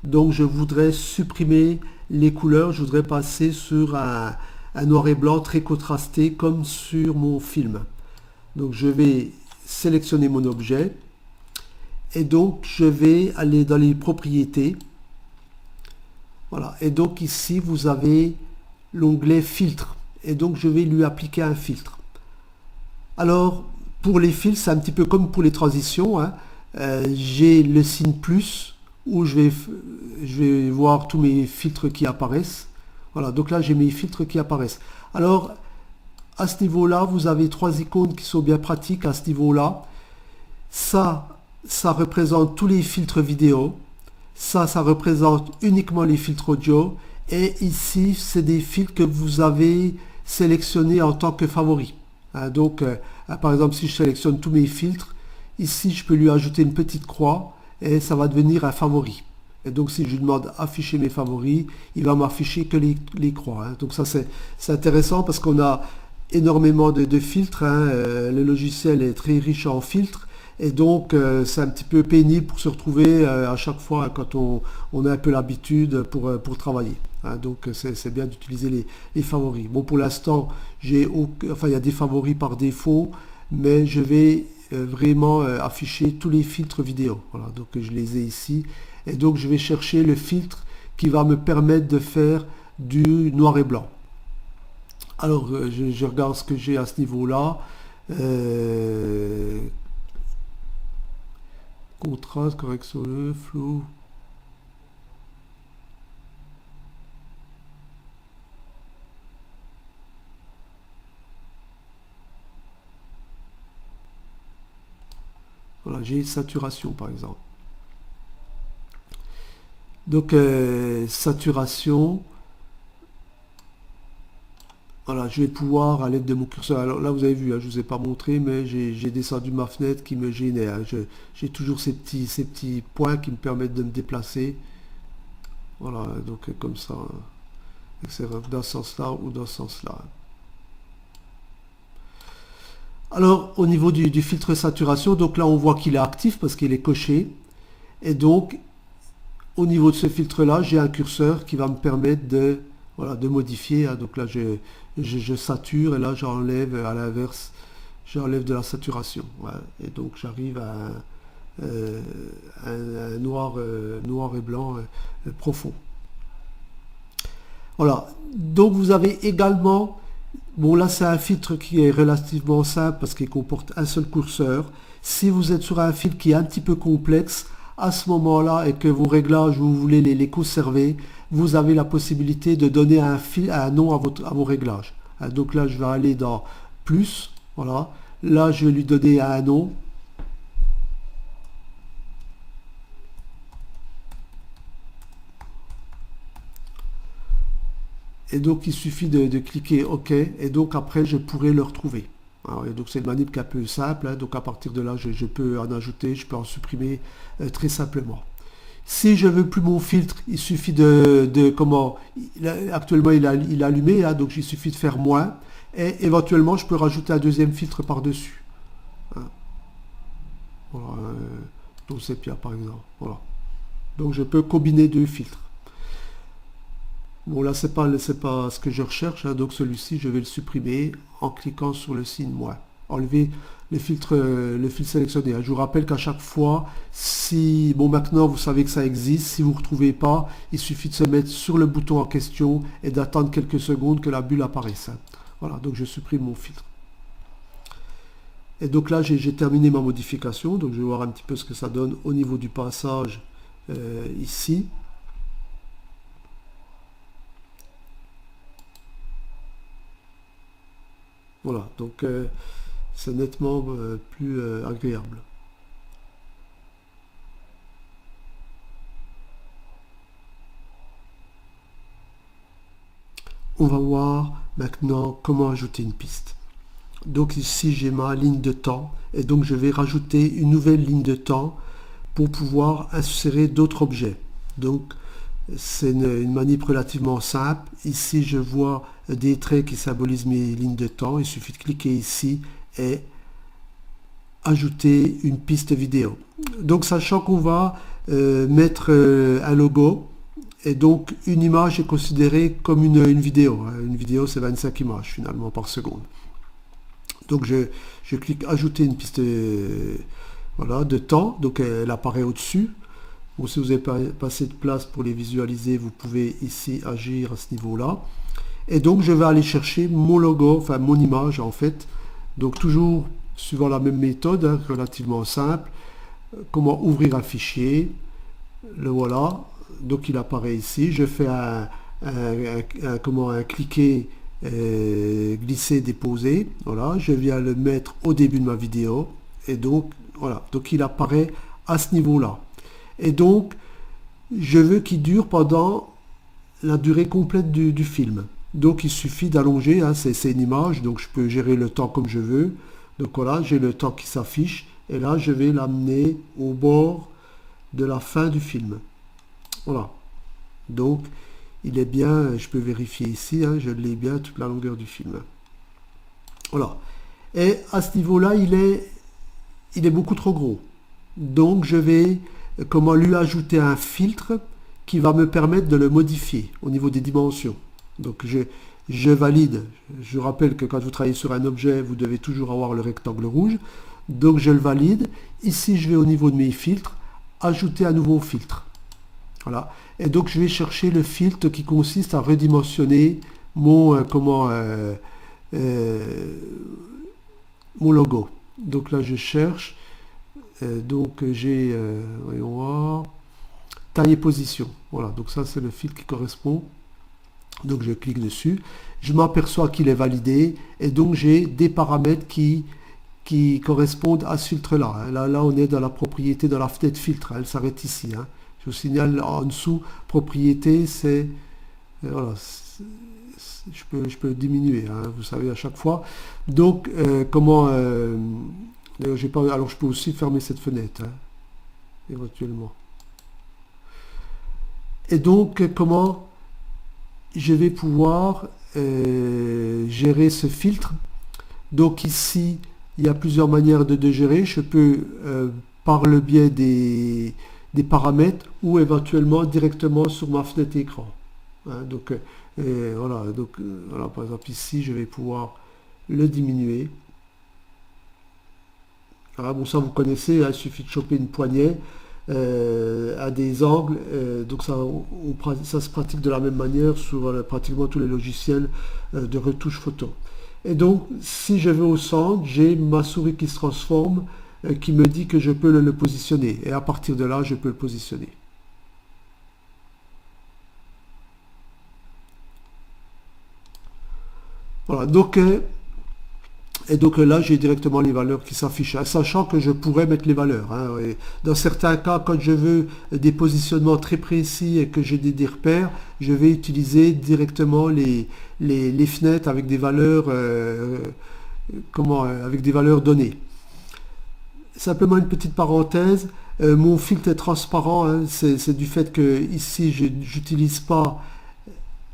Donc je voudrais supprimer les couleurs, je voudrais passer sur un noir et blanc très contrasté, comme sur mon film. Donc je vais sélectionner mon objet, et donc je vais aller dans les propriétés. Voilà, et donc ici, vous avez l'onglet filtre. Et donc je vais lui appliquer un filtre. Alors pour les fils, c'est un petit peu comme pour les transitions, hein. J'ai le signe plus où je vais voir tous mes filtres qui apparaissent. Voilà, donc là j'ai mes filtres qui apparaissent. Alors à ce niveau-là, vous avez trois icônes qui sont bien pratiques à ce niveau-là. Ça représente tous les filtres vidéo. Ça représente uniquement les filtres audio. Et ici, c'est des filtres que vous avez sélectionnés en tant que favoris. Donc, par exemple, si je sélectionne tous mes filtres, ici, je peux lui ajouter une petite croix et ça va devenir un favori. Et donc, si je lui demande afficher mes favoris, il va m'afficher que les croix. Donc, ça, c'est intéressant parce qu'on a énormément de filtres. Le logiciel est très riche en filtres. Et donc, c'est un petit peu pénible pour se retrouver à chaque fois quand on a un peu l'habitude pour travailler. Donc, c'est bien d'utiliser les favoris. Bon, pour l'instant, il y a des favoris par défaut, mais je vais vraiment afficher tous les filtres vidéo. Voilà, donc je les ai ici. Et donc, je vais chercher le filtre qui va me permettre de faire du noir et blanc. Alors, je regarde ce que j'ai à ce niveau-là. Contraste, correction, flou. Voilà, j'ai saturation par exemple. Donc saturation. Voilà, je vais pouvoir à l'aide de mon curseur. Alors là, vous avez vu, je ne vous ai pas montré, mais j'ai descendu ma fenêtre qui me gênait. J'ai toujours ces petits points qui me permettent de me déplacer. Voilà, donc comme ça, dans ce sens-là ou dans ce sens-là. Alors, au niveau du filtre saturation, donc là, on voit qu'il est actif parce qu'il est coché. Et donc, au niveau de ce filtre-là, j'ai un curseur qui va me permettre de modifier. Donc là, je sature et là, j'enlève à l'inverse, j'enlève de la saturation. Et donc, j'arrive à un noir et blanc profond. Voilà. Donc, vous avez également... Bon, là, c'est un filtre qui est relativement simple parce qu'il comporte un seul curseur. Si vous êtes sur un filtre qui est un petit peu complexe, à ce moment-là, et que vos réglages, vous voulez les conserver, vous avez la possibilité de donner un nom à vos réglages. Donc là, je vais aller dans plus. Voilà. Là, je vais lui donner un nom. Et donc, il suffit de cliquer OK. Et donc, après, je pourrai le retrouver. Alors, et donc, c'est une manip qui est un peu simple. Donc, à partir de là, je peux en ajouter, je peux en supprimer très simplement. Si je veux plus mon filtre, il suffit actuellement, il est allumé. Donc, il suffit de faire moins. Et éventuellement, je peux rajouter un deuxième filtre par-dessus. Voilà, ton sépia, par exemple. Voilà. Donc, je peux combiner deux filtres. Bon, là, c'est pas ce que je recherche, donc celui-ci, je vais le supprimer en cliquant sur le signe moins. Enlever le filtre sélectionné. Je vous rappelle qu'à chaque fois, maintenant vous savez que ça existe, si vous ne retrouvez pas, il suffit de se mettre sur le bouton en question et d'attendre quelques secondes que la bulle apparaisse. Voilà, donc je supprime mon filtre. Et donc là, j'ai terminé ma modification, donc je vais voir un petit peu ce que ça donne au niveau du passage ici. Voilà, donc c'est nettement plus agréable. on va voir maintenant comment ajouter une piste. Donc ici j'ai ma ligne de temps et donc je vais rajouter une nouvelle ligne de temps pour pouvoir insérer d'autres objets. Donc c'est une manip relativement simple. Ici je vois des traits qui symbolisent mes lignes de temps. Il suffit de cliquer ici et ajouter une piste vidéo. Donc sachant qu'on va mettre un logo, et donc une image est considérée comme une vidéo. Une vidéo c'est 25 images finalement par seconde. Donc je clique ajouter une piste voilà, de temps, donc elle apparaît au-dessus. Bon, si vous n'avez pas assez de place pour les visualiser, vous pouvez ici agir à ce niveau-là. Et donc je vais aller chercher mon logo, enfin mon image en fait. Donc toujours suivant la même méthode, hein, relativement simple. Comment ouvrir un fichier, le voilà. Donc il apparaît ici. Je fais un cliquer, glisser, déposer. Voilà, je viens le mettre au début de ma vidéo. Et donc voilà, donc il apparaît à ce niveau-là. Et donc je veux qu'il dure pendant la durée complète du film. Donc il suffit d'allonger, hein, c'est une image, donc je peux gérer le temps comme je veux. Donc voilà, j'ai le temps qui s'affiche. Et là, je vais l'amener au bord de la fin du film. Voilà. Donc, il est bien, je peux vérifier ici, hein, je l'ai bien toute la longueur du film. Voilà. Et à ce niveau-là, il est beaucoup trop gros. Donc, je vais lui ajouter un filtre qui va me permettre de le modifier au niveau des dimensions. Donc, je valide. Je rappelle que quand vous travaillez sur un objet, vous devez toujours avoir le rectangle rouge. Donc je le valide. Ici, je vais au niveau de mes filtres, ajouter un nouveau filtre. Voilà. Et donc je vais chercher le filtre qui consiste à redimensionner mon mon logo. Donc là, je cherche. Donc j'ai voyons voir, taille et position. Voilà. Donc ça, c'est le filtre qui correspond. Donc je clique dessus. Je m'aperçois qu'il est validé. Et donc j'ai des paramètres qui correspondent à ce filtre-là. Là, on est dans la propriété de la fenêtre filtre. Elle s'arrête ici. Hein. Je vous signale en dessous, propriété, c'est... Voilà, je peux diminuer, hein, vous savez, à chaque fois. Donc, j'ai pas, alors, je peux aussi fermer cette fenêtre, hein, éventuellement. Et donc, comment je vais pouvoir gérer ce filtre. Donc, ici... Il y a plusieurs manières de gérer. Je peux, par le biais des paramètres ou éventuellement directement sur ma fenêtre écran. Hein, donc, voilà, par exemple ici, je vais pouvoir le diminuer. Voilà, bon, ça vous connaissez, hein, il suffit de choper une poignée à des angles. Donc ça se pratique de la même manière sur pratiquement tous les logiciels de retouche photo. Et donc, si je vais au centre, j'ai ma souris qui se transforme, qui me dit que je peux le positionner. Et à partir de là, je peux le positionner. Voilà, donc, et donc là, j'ai directement les valeurs qui s'affichent, hein, sachant que je pourrais mettre les valeurs. Hein, dans certains cas, quand je veux des positionnements très précis et que j'ai des repères, je vais utiliser directement les fenêtres avec des valeurs, avec des valeurs données. Simplement une petite parenthèse, mon filtre est transparent, hein, c'est du fait que ici, je n'utilise pas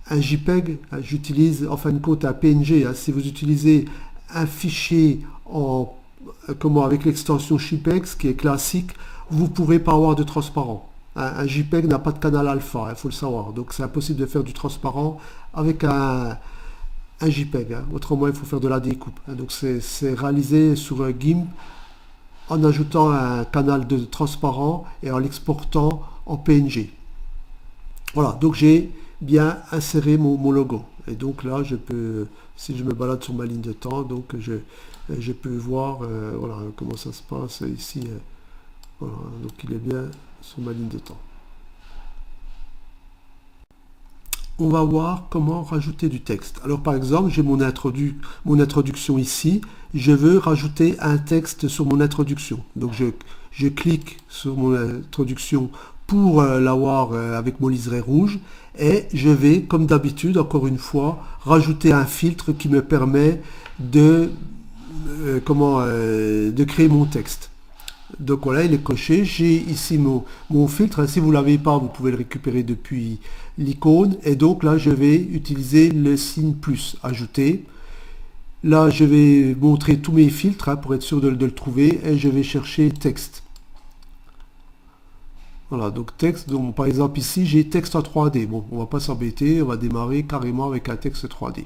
un JPEG, j'utilise en fin de compte un PNG. Hein. Si vous utilisez un fichier avec l'extension ShipEx qui est classique, vous ne pourrez pas avoir de transparent. Un JPEG n'a pas de canal alpha, il faut le savoir. Donc c'est impossible de faire du transparent avec un JPEG. Hein. Autrement, il faut faire de la découpe. Hein. Donc c'est réalisé sur un GIMP en ajoutant un canal de transparent et en l'exportant en PNG. Voilà, donc j'ai bien inséré mon logo. Et donc là, je peux, si je me balade sur ma ligne de temps, donc je peux voir voilà, comment ça se passe ici. Voilà, donc il est bien sur ma ligne de temps. On va voir comment rajouter du texte. Alors par exemple, j'ai mon introduction ici. Je veux rajouter un texte sur mon introduction. Donc je clique sur mon introduction pour l'avoir avec mon liseré rouge. Et je vais, comme d'habitude, encore une fois, rajouter un filtre qui me permet de créer mon texte. Donc voilà, il est coché. J'ai ici mon filtre. Si vous ne l'avez pas, vous pouvez le récupérer depuis l'icône. Et donc là, je vais utiliser le signe plus, ajouter. Là, je vais montrer tous mes filtres pour être sûr de le trouver. Et je vais chercher texte. Voilà, donc texte. Donc, par exemple, ici, j'ai texte en 3D. Bon, on ne va pas s'embêter. On va démarrer carrément avec un texte 3D.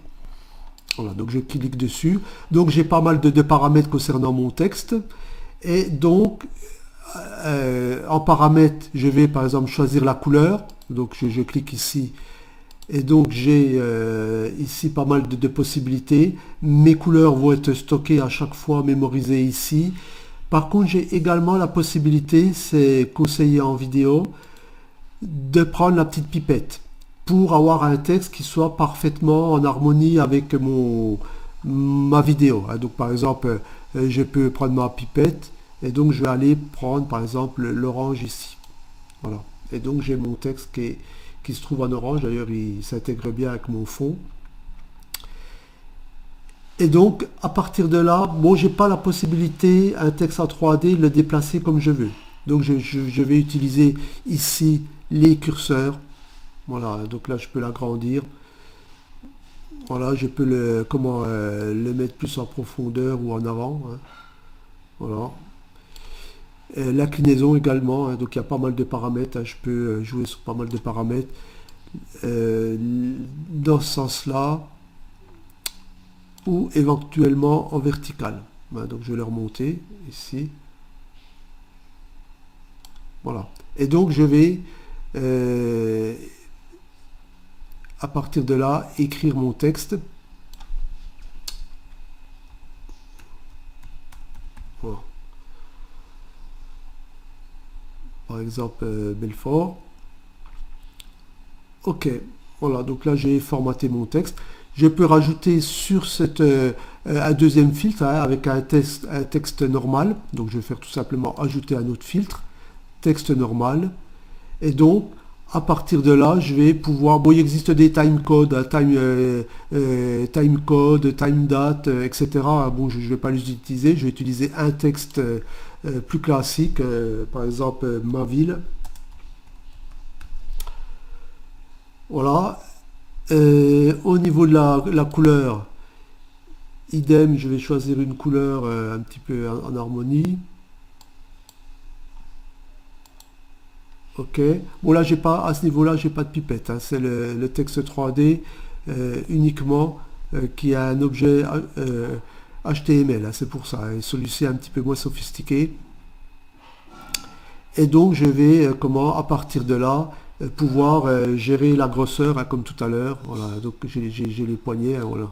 Voilà, donc je clique dessus. Donc j'ai pas mal de paramètres concernant mon texte. Et donc, en paramètres, je vais par exemple choisir la couleur. Donc je clique ici. Et donc j'ai ici pas mal de possibilités. Mes couleurs vont être stockées à chaque fois, mémorisées ici. Par contre, j'ai également la possibilité, c'est conseillé en vidéo, de prendre la petite pipette pour avoir un texte qui soit parfaitement en harmonie avec ma vidéo. Donc par exemple, je peux prendre ma pipette et donc je vais aller prendre par exemple l'orange ici. Voilà. Et donc j'ai mon texte qui se trouve en orange. D'ailleurs, il s'intègre bien avec mon fond. Et donc, à partir de là, bon, j'ai pas la possibilité, un texte en 3D, le déplacer comme je veux. Donc je vais utiliser ici les curseurs. Voilà, donc là je peux l'agrandir. Voilà, je peux le mettre plus en profondeur ou en avant. Voilà. Et l'inclinaison également, donc il y a pas mal de paramètres. Je peux jouer sur pas mal de paramètres. Dans ce sens-là, ou éventuellement en vertical. Voilà, donc je vais le remonter ici. Voilà. Et donc je vais à partir de là écrire mon texte. Voilà. Par exemple Belfort. Ok. Voilà, donc là j'ai formaté mon texte. Je peux rajouter sur un deuxième filtre avec un texte normal. Donc je vais faire tout simplement ajouter un autre filtre, texte normal. Et donc à partir de là, je vais pouvoir. Bon, il existe des timecodes, timecode, time date, etc. Bon, je ne vais pas les utiliser. Je vais utiliser un texte plus classique, par exemple ma ville. Voilà. Au niveau de la couleur, idem, je vais choisir une couleur un petit peu en harmonie. Ok. Bon là j'ai pas à ce niveau-là j'ai pas de pipette. C'est le texte 3D uniquement qui a un objet HTML. C'est pour ça. Et celui-ci est un petit peu moins sophistiqué. Et donc je vais à partir de là pouvoir gérer la grosseur comme tout à l'heure. Voilà, donc j'ai les poignets, voilà.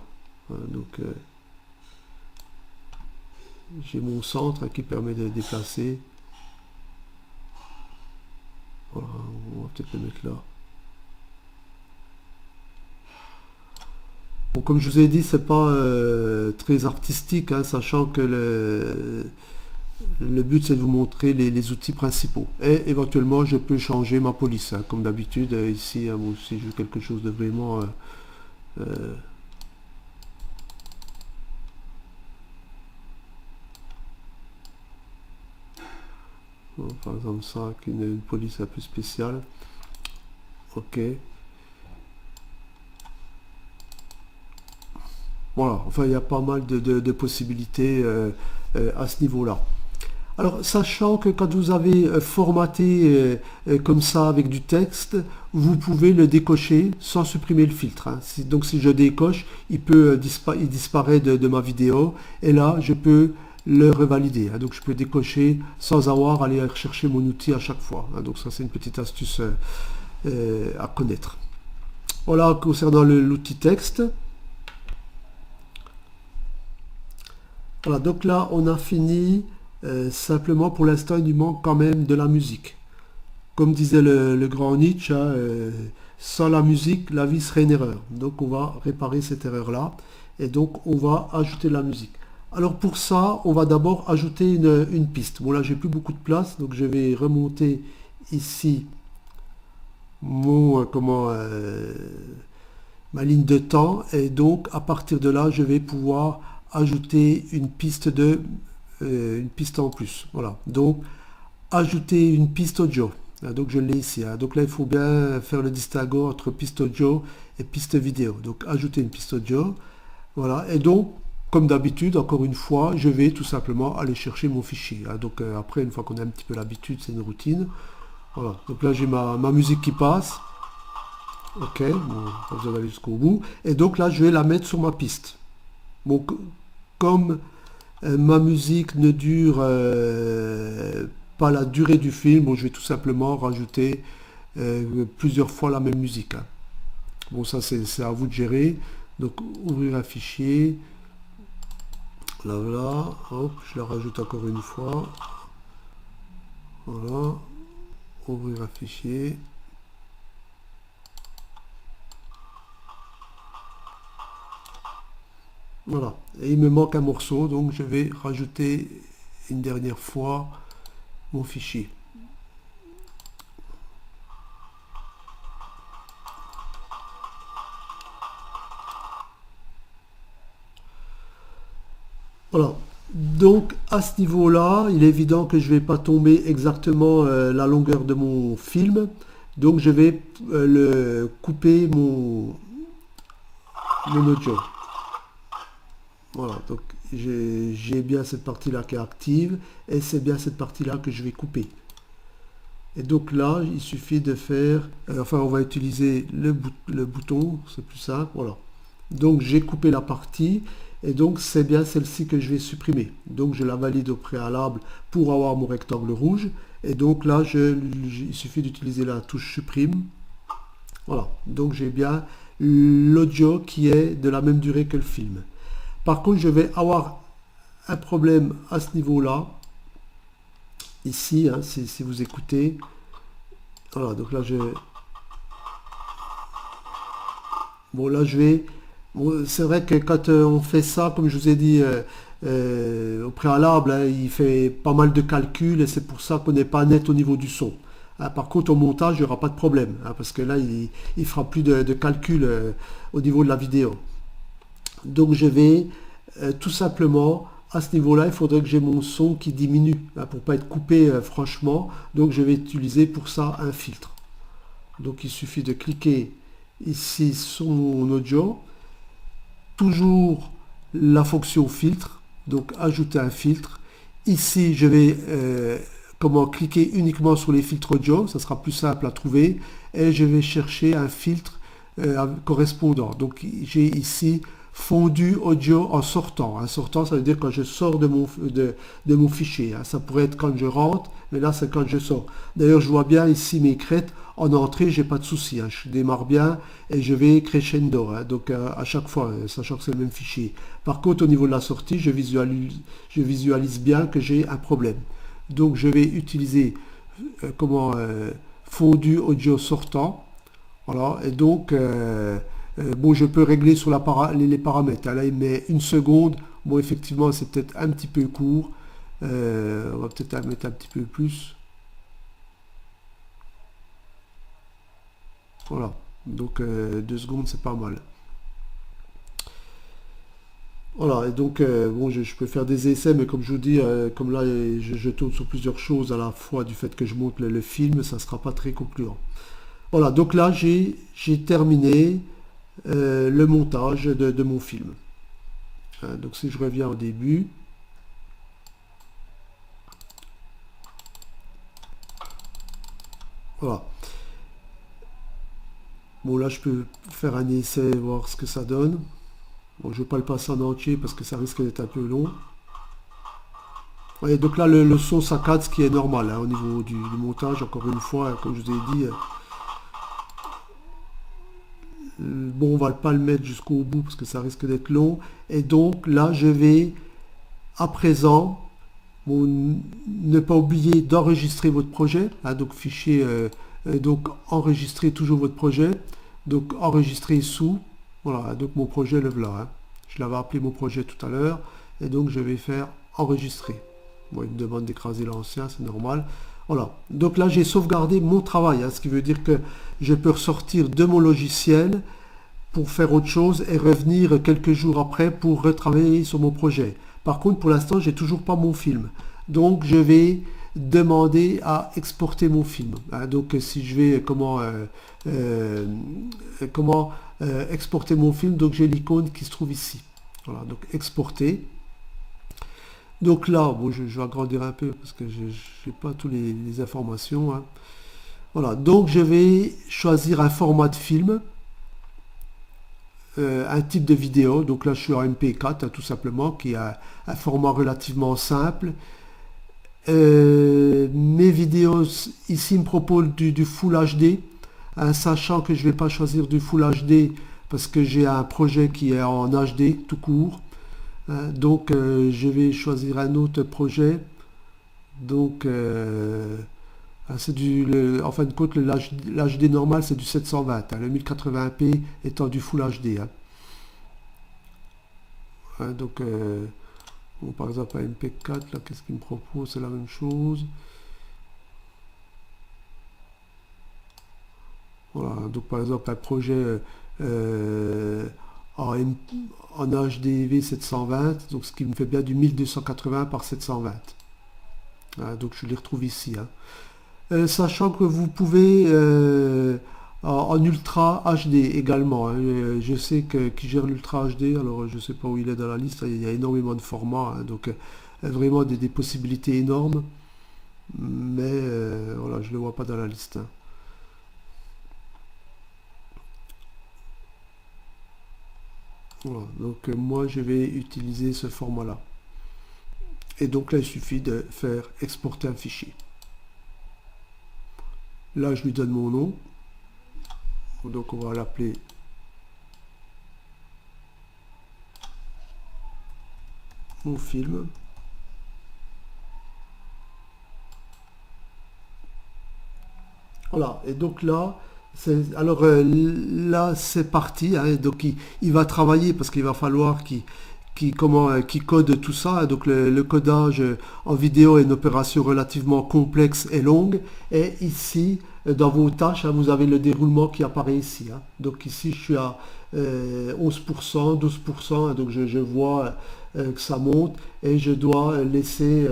Donc j'ai mon centre qui permet de déplacer. Voilà, on va peut-être le mettre là. Bon, comme je vous ai dit, c'est pas très artistique, sachant que le but c'est de vous montrer les outils principaux. Et éventuellement je peux changer ma police, comme d'habitude ici, moi aussi je veux quelque chose de vraiment par exemple ça, qui est une police un peu spéciale. Ok. Voilà, enfin il y a pas mal de possibilités à ce niveau-là. Alors, sachant que quand vous avez formaté comme ça avec du texte, vous pouvez le décocher sans supprimer le filtre. Donc si je décoche, il disparaît de ma vidéo et là je peux le revalider. Donc je peux décocher sans avoir à aller rechercher mon outil à chaque fois. Donc ça c'est une petite astuce à connaître. Voilà concernant l'outil texte. Voilà, donc là on a fini. Simplement pour l'instant il nous manque quand même de la musique. Comme disait le grand Nietzsche, sans la musique la vie serait une erreur. Donc on va réparer cette erreur là et donc on va ajouter de la musique. Alors pour ça on va d'abord ajouter une piste. Bon là j'ai plus beaucoup de place donc je vais remonter ici ma ligne de temps, et donc à partir de là je vais pouvoir ajouter une piste en plus. Voilà, donc ajouter une piste audio. Donc je l'ai ici, hein. Donc là il faut bien faire le distinguo entre piste audio et piste vidéo. Donc ajouter une piste audio. Voilà, et donc comme d'habitude, encore une fois, je vais tout simplement aller chercher mon fichier, hein. Donc après, une fois qu'on a un petit peu l'habitude, c'est une routine. Voilà, donc là j'ai ma musique qui passe. Ok, bon, pas besoin d'aller jusqu'au bout. Et donc là je vais la mettre sur ma piste. Bon, comme ma musique ne dure pas la durée du film, bon, je vais tout simplement rajouter plusieurs fois la même musique, hein. Bon, ça c'est à vous de gérer. Donc ouvrir un fichier. Là, voilà. Hop, je la rajoute encore une fois. Voilà. Ouvrir un fichier. Voilà. Et il me manque un morceau, donc je vais rajouter une dernière fois mon fichier. Voilà. Donc à ce niveau-là, il est évident que je ne vais pas tomber exactement la longueur de mon film. Donc je vais couper mon audio. Voilà, donc j'ai bien cette partie-là qui est active et c'est bien cette partie-là que je vais couper. Et donc là, il suffit de faire, enfin on va utiliser le bouton, c'est plus simple, voilà. Donc j'ai coupé la partie et donc c'est bien celle-ci que je vais supprimer. Donc je la valide au préalable pour avoir mon rectangle rouge. Et donc là, il suffit d'utiliser la touche supprime. Voilà, donc j'ai bien l'audio qui est de la même durée que le film. Par contre, je vais avoir un problème à ce niveau-là. Ici, hein, si vous écoutez. Voilà, donc là, bon, là, je vais... Bon, c'est vrai que quand on fait ça, comme je vous ai dit au préalable, hein, il fait pas mal de calculs et c'est pour ça qu'on n'est pas net au niveau du son. Hein, par contre, au montage, il n'y aura pas de problème, hein, parce que là, il fera plus de calculs au niveau de la vidéo. Donc je vais tout simplement, à ce niveau-là, il faudrait que j'ai mon son qui diminue, hein, pour ne pas être coupé franchement. Donc je vais utiliser pour ça un filtre. Donc il suffit de cliquer ici sur mon audio. Toujours la fonction filtre, donc ajouter un filtre. Ici, je vais cliquer uniquement sur les filtres audio, ça sera plus simple à trouver. Et je vais chercher un filtre correspondant. Donc j'ai ici fondu audio en sortant. En sortant, ça veut dire quand je sors de mon fichier, hein. Ça pourrait être quand je rentre, mais là c'est quand je sors. D'ailleurs, je vois bien ici mes crêtes. En entrée, j'ai pas de souci, hein. Je démarre bien et je vais crescendo, hein. Donc à chaque fois, sachant que c'est le même fichier. Par contre, au niveau de la sortie, je visualise bien que j'ai un problème. Donc je vais utiliser fondu audio sortant. Voilà, et donc bon, je peux régler sur les paramètres, hein. Là, il met 1 seconde. Bon, effectivement, c'est peut-être un petit peu court. On va peut-être mettre un petit peu plus. Voilà, donc 2 secondes, c'est pas mal. Voilà, et donc bon, je peux faire des essais, mais comme je vous dis, comme là, je tourne sur plusieurs choses à la fois du fait que je monte le film, ça ne sera pas très concluant. Voilà, donc là, j'ai terminé le montage de mon film. Hein, donc si je reviens au début, voilà. Bon, là, je peux faire un essai, voir ce que ça donne. Bon, je ne vais pas le passer en entier parce que ça risque d'être un peu long. Ouais, donc là, le son saccade, ce qui est normal, hein, au niveau du montage, encore une fois, comme je vous ai dit. Bon, on va pas le mettre jusqu'au bout parce que ça risque d'être long. Et donc là, je vais à présent ne pas oublier d'enregistrer votre projet, hein, donc fichier, donc enregistrer toujours votre projet. Donc enregistrer sous. Voilà, donc mon projet le voilà, hein. Je l'avais appelé mon projet tout à l'heure. Et donc je vais faire enregistrer. Bon, il me demande d'écraser l'ancien, c'est normal. Voilà. Donc là, j'ai sauvegardé mon travail, hein, ce qui veut dire que je peux ressortir de mon logiciel pour faire autre chose et revenir quelques jours après pour retravailler sur mon projet. Par contre, pour l'instant, j'ai toujours pas mon film. Donc, je vais demander à exporter mon film. Hein, donc, si je vais exporter mon film, donc j'ai l'icône qui se trouve ici. Voilà, donc exporter. Donc là, bon, je vais agrandir un peu parce que je n'ai pas toutes les informations. Hein. Voilà, donc je vais choisir un format de film. Un type de vidéo, donc là je suis en MP4 hein, tout simplement, qui est un format relativement simple. Mes vidéos ici me proposent du Full HD, hein, sachant que je ne vais pas choisir du Full HD parce que j'ai un projet qui est en HD tout court. Hein, donc je vais choisir un autre projet. Donc c'est en fin de compte, l'HD normal c'est du 720, hein, le 1080p étant du Full HD. Hein. Hein, donc, bon, par exemple, un MP4, là, qu'est-ce qu'il me propose? C'est la même chose. Voilà, donc par exemple, un projet en HDV 720, donc ce qui me fait bien du 1280 par 720. Hein, donc je les retrouve ici. Hein. Sachant que vous pouvez en Ultra HD également. Hein. Je sais qui gère l'Ultra HD, alors je ne sais pas où il est dans la liste, il y a énormément de formats, hein. Donc vraiment des possibilités énormes, mais voilà, je ne le vois pas dans la liste. Hein. Voilà, donc moi je vais utiliser ce format-là. Et donc là, il suffit de faire exporter un fichier. Là, je lui donne mon nom. Donc, on va l'appeler mon film. Voilà. Et donc là, là, c'est parti. Hein, donc, il va travailler parce qu'il va falloir qu'il code tout ça. Donc le codage en vidéo est une opération relativement complexe et longue. Et ici, dans vos tâches, hein, vous avez le déroulement qui apparaît ici. Hein. Donc ici, je suis à 11%, 12%. Hein, donc je vois que ça monte et je dois laisser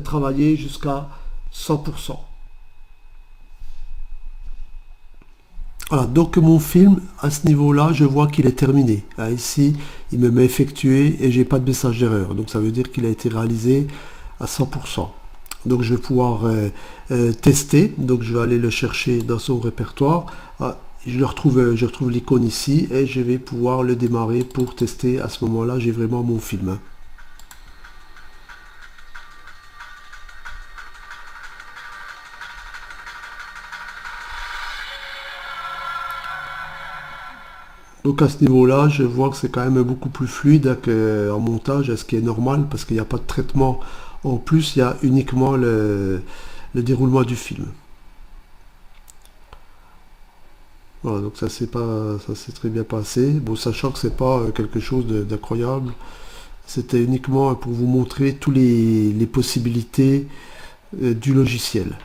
travailler jusqu'à 100%. Voilà, donc mon film, à ce niveau-là, je vois qu'il est terminé. Là, ici, il me met effectué et j'ai pas de message d'erreur. Donc ça veut dire qu'il a été réalisé à 100%. Donc je vais pouvoir tester. Donc je vais aller le chercher dans son répertoire. Ah, je retrouve l'icône ici et je vais pouvoir le démarrer pour tester. À ce moment-là, j'ai vraiment mon film. Hein. Donc à ce niveau-là, je vois que c'est quand même beaucoup plus fluide qu'en montage, ce qui est normal parce qu'il n'y a pas de traitement. En plus, il y a uniquement le déroulement du film. Voilà, donc ça s'est très bien passé. Bon, sachant que c'est pas quelque chose d'incroyable, c'était uniquement pour vous montrer toutes les possibilités du logiciel.